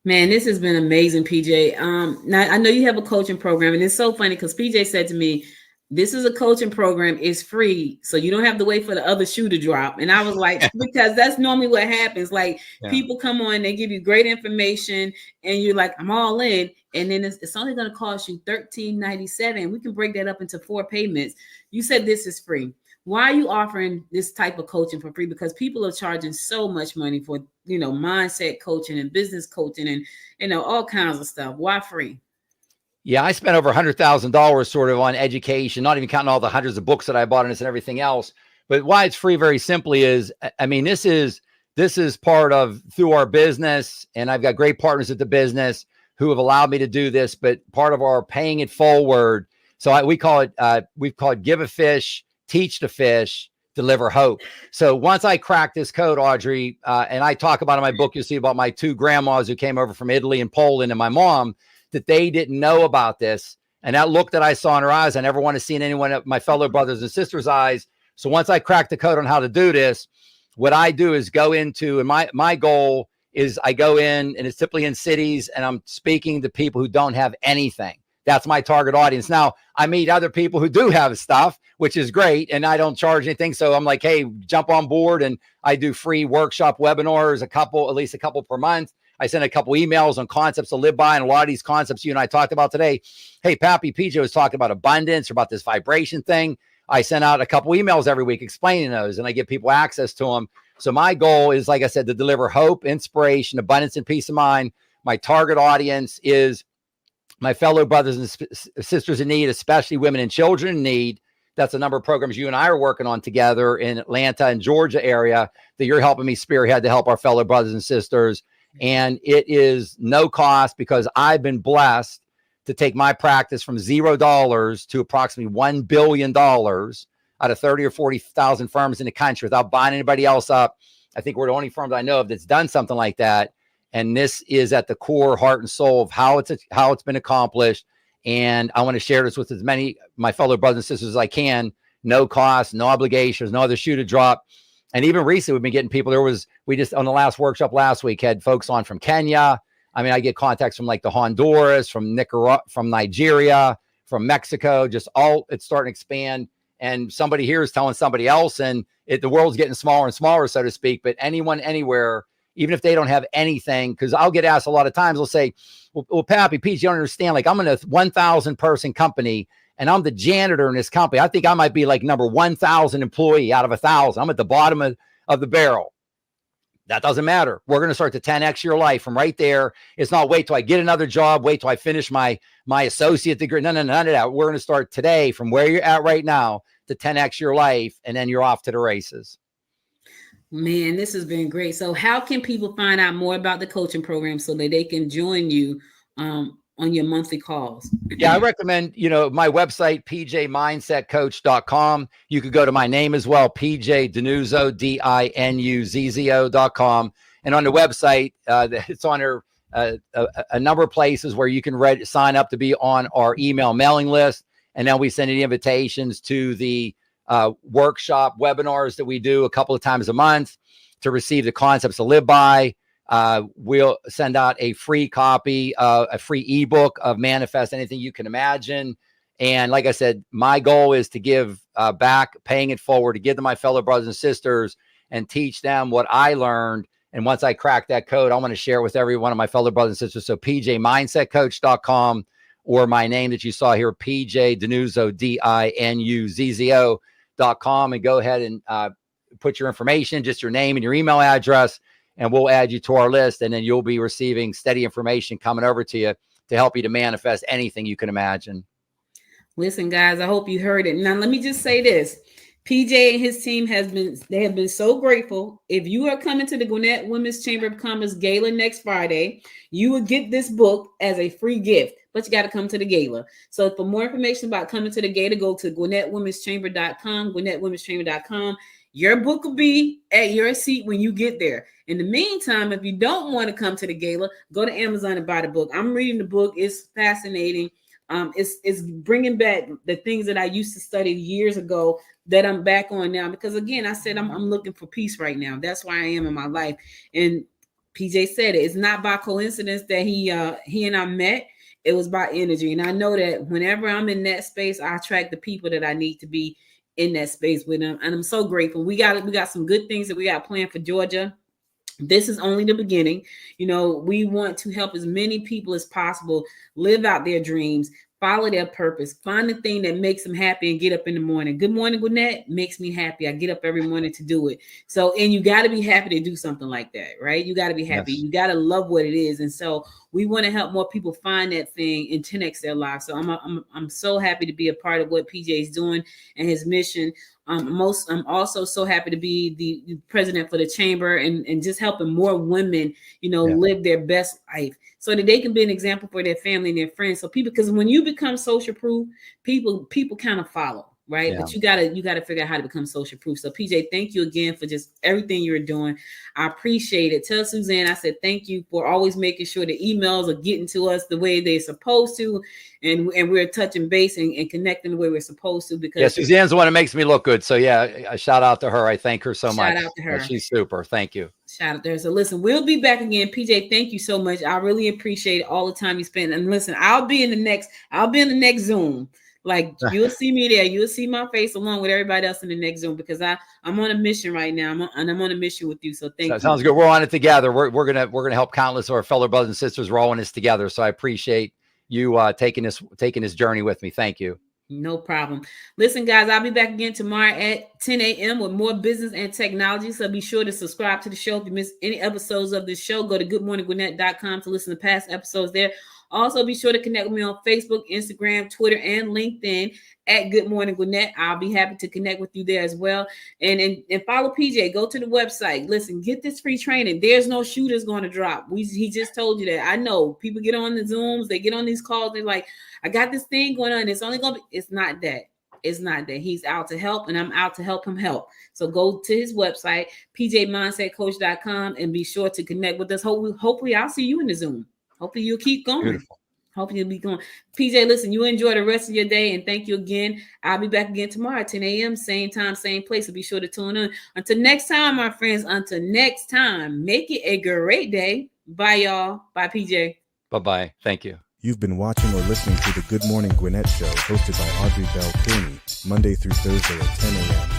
Speaker 2: Man, this has been amazing, PJ. Now I know you have a coaching program, and it's so funny because PJ said to me, this is a coaching program, it's free, so you don't have to wait for the other shoe to drop. And I was like, because that's normally what happens. Like people come on, they give you great information, and you're like, I'm all in, and then it's only going to cost you $13.97. We can break that up into 4 payments. You said this is free. Why are you offering this type of coaching for free? Because people are charging so much money for, mindset coaching and business coaching and, all kinds of stuff. Why free?
Speaker 3: Yeah, I spent over $100,000 sort of on education, not even counting all the hundreds of books that I bought on this and everything else. But why it's free very simply is, this is part of through our business, and I've got great partners at the business who have allowed me to do this, but part of our paying it forward. So we've called it give a fish, teach the fish, deliver hope. So once I cracked this code, Audrey, and I talk about in my book, you'll see about my 2 grandmas who came over from Italy and Poland and my mom, that they didn't know about this. And that look that I saw in her eyes, I never want to see in anyone of my fellow brothers and sisters' eyes. So once I cracked the code on how to do this, what I do is go into, and my goal is I go in, and it's typically in cities, and I'm speaking to people who don't have anything. That's my target audience. Now, I meet other people who do have stuff, which is great, and I don't charge anything. So I'm like, hey, jump on board, and I do free workshop webinars, at least a couple per month. I send a couple emails on concepts to live by, and a lot of these concepts you and I talked about today. Hey, Pappy, PJ was talking about abundance or about this vibration thing. I send out a couple emails every week explaining those, and I give people access to them. So my goal is, like I said, to deliver hope, inspiration, abundance, and peace of mind. My target audience is my fellow brothers and sisters in need, especially women and children in need. That's a number of programs you and I are working on together in Atlanta and Georgia area that you're helping me spearhead to help our fellow brothers and sisters. And it is no cost because I've been blessed to take my practice from $0 to approximately $1 billion out of 30 or 40,000 firms in the country without buying anybody else up. I think we're the only firm that I know of that's done something like that. And this is at the core, heart and soul of how it's been accomplished. And I want to share this with as many my fellow brothers and sisters as I can. No cost, no obligations, no other shoe to drop. And even recently, we've been getting people. We just on the last workshop last week had folks on from Kenya. I mean, I get contacts from like the Honduras, from Nicaragua, from Nigeria, from Mexico. Just all it's starting to expand. And somebody here is telling somebody else, and the world's getting smaller and smaller, so to speak. But anyone, anywhere, even if they don't have anything, because I'll get asked a lot of times, they'll say, well, Pappy, Pete, you don't understand. Like, I'm in a 1,000 person company, and I'm the janitor in this company. I think I might be like number 1,000 employee out of 1,000. I'm at the bottom of the barrel. That doesn't matter. We're going to start to 10X your life from right there. It's not wait till I get another job, wait till I finish my associate degree. No, none of that. We're going to start today from where you're at right now to 10X your life, and then you're off to the races.
Speaker 2: Man, this has been great. So how can people find out more about the coaching program so that they can join you on your monthly calls?
Speaker 3: Yeah, I recommend, my website, pjmindsetcoach.com. You could go to my name as well, PJ DiNuzzo, DINUZZO.com. And on the website, it's on there, a number of places where you can sign up to be on our email mailing list. And then we send you invitations to the workshop webinars that we do a couple of times a month to receive the concepts to live by. We'll send out a free copy, a free ebook of Manifest Anything You Can Imagine. And like I said, my goal is to give back, paying it forward, to give to my fellow brothers and sisters and teach them what I learned. And once I crack that code, I want to share it with every one of my fellow brothers and sisters. So pjmindsetcoach.com, or my name that you saw here, PJ DiNuzzo, DINUZZO.com, and go ahead and put your information, just your name and your email address, and we'll add you to our list. And then you'll be receiving steady information coming over to you to help you to manifest anything you can imagine.
Speaker 2: Listen, guys, I hope you heard it. Now, let me just say this. PJ and his team have been so grateful. If you are coming to the Gwinnett Women's Chamber of Commerce Gala next Friday, you will get this book as a free gift, but you got to come to the gala. So for more information about coming to the gala, go to GwinnettWomen'sChamber.com, GwinnettWomen'sChamber.com. Your book will be at your seat when you get there. In the meantime, if you don't want to come to the gala, go to Amazon and buy the book. I'm reading the book. It's fascinating. It's bringing back the things that I used to study years ago that I'm back on now. Because again, I said I'm looking for peace right now. That's where I am in my life. And PJ said it. It's not by coincidence that he and I met. It was by energy. And I know that whenever I'm in that space, I attract the people that I need to be in that space with them. And I'm so grateful. We got some good things that we got planned for Georgia. This is only the beginning. We want to help as many people as possible live out their dreams, follow their purpose, find the thing that makes them happy, and get up in the morning. Good morning, Gwinnett makes me happy. I get up every morning to do it. So, and you got to be happy to do something like that, right? You got to be happy. Yes. You got to love what it is. And so we want to help more people find that thing and 10x their lives. So I'm so happy to be a part of what PJ is doing and his mission. I'm also so happy to be the president for the chamber and just helping more women, live their best life so that they can be an example for their family and their friends. So because when you become social proof, people kind of follow, right? Yeah. But you gotta figure out how to become social proof. So PJ, thank you again for just everything you're doing. I appreciate it. Tell Suzanne I said thank you for always making sure the emails are getting to us the way they're supposed to, and we're touching base and connecting the way we're supposed to. Because
Speaker 3: Suzanne's the one that makes me look good. So a shout out to her. I thank her so much.
Speaker 2: Shout out to her.
Speaker 3: She's super. Thank you.
Speaker 2: Shout out there. So listen, we'll be back again. PJ, thank you so much. I really appreciate all the time you spend. And listen, I'll be in the next Zoom. Like you'll see me there. You'll see my face along with everybody else in the next Zoom, because I'm on a mission right now. I'm on a mission with you. So thank you.
Speaker 3: Sounds good. We're on it together. We're gonna help countless of our fellow brothers and sisters. We're all in this together. So I appreciate you taking this journey with me. Thank you.
Speaker 2: No problem. Listen, guys, I'll be back again tomorrow at 10 a.m. with more business and technology. So be sure to subscribe to the show. If you miss any episodes of this show, go to goodmorninggwinnett.com to listen to past episodes there. Also, be sure to connect with me on Facebook, Instagram, Twitter, and LinkedIn at Good Morning Gwinnett. I'll be happy to connect with you there as well. And follow PJ. Go to the website. Listen, get this free training. There's no shooters going to drop. He just told you that. I know people get on the Zooms. They get on these calls. They're like, I got this thing going on. It's only going to be. It's not that. It's not that. He's out to help, and I'm out to help him help. So go to his website, pjmindsetcoach.com, and be sure to connect with us. Hopefully, I'll see you in the Zoom. Hopefully you'll keep going. Beautiful. Hopefully you'll be going. PJ, listen, you enjoy the rest of your day, and thank you again. I'll be back again tomorrow at 10 a.m. Same time, same place. So be sure to tune in. Until next time, my friends. Until next time, make it a great day. Bye, y'all. Bye, PJ.
Speaker 3: Bye-bye. Thank you.
Speaker 1: You've been watching or listening to the Good Morning Gwinnett Show, hosted by Audrey Bell Kearney, Monday through Thursday at 10 a.m.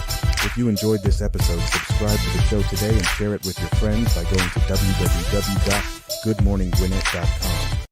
Speaker 1: If you enjoyed this episode, subscribe to the show today and share it with your friends by going to www.goodmorninggwinnett.com.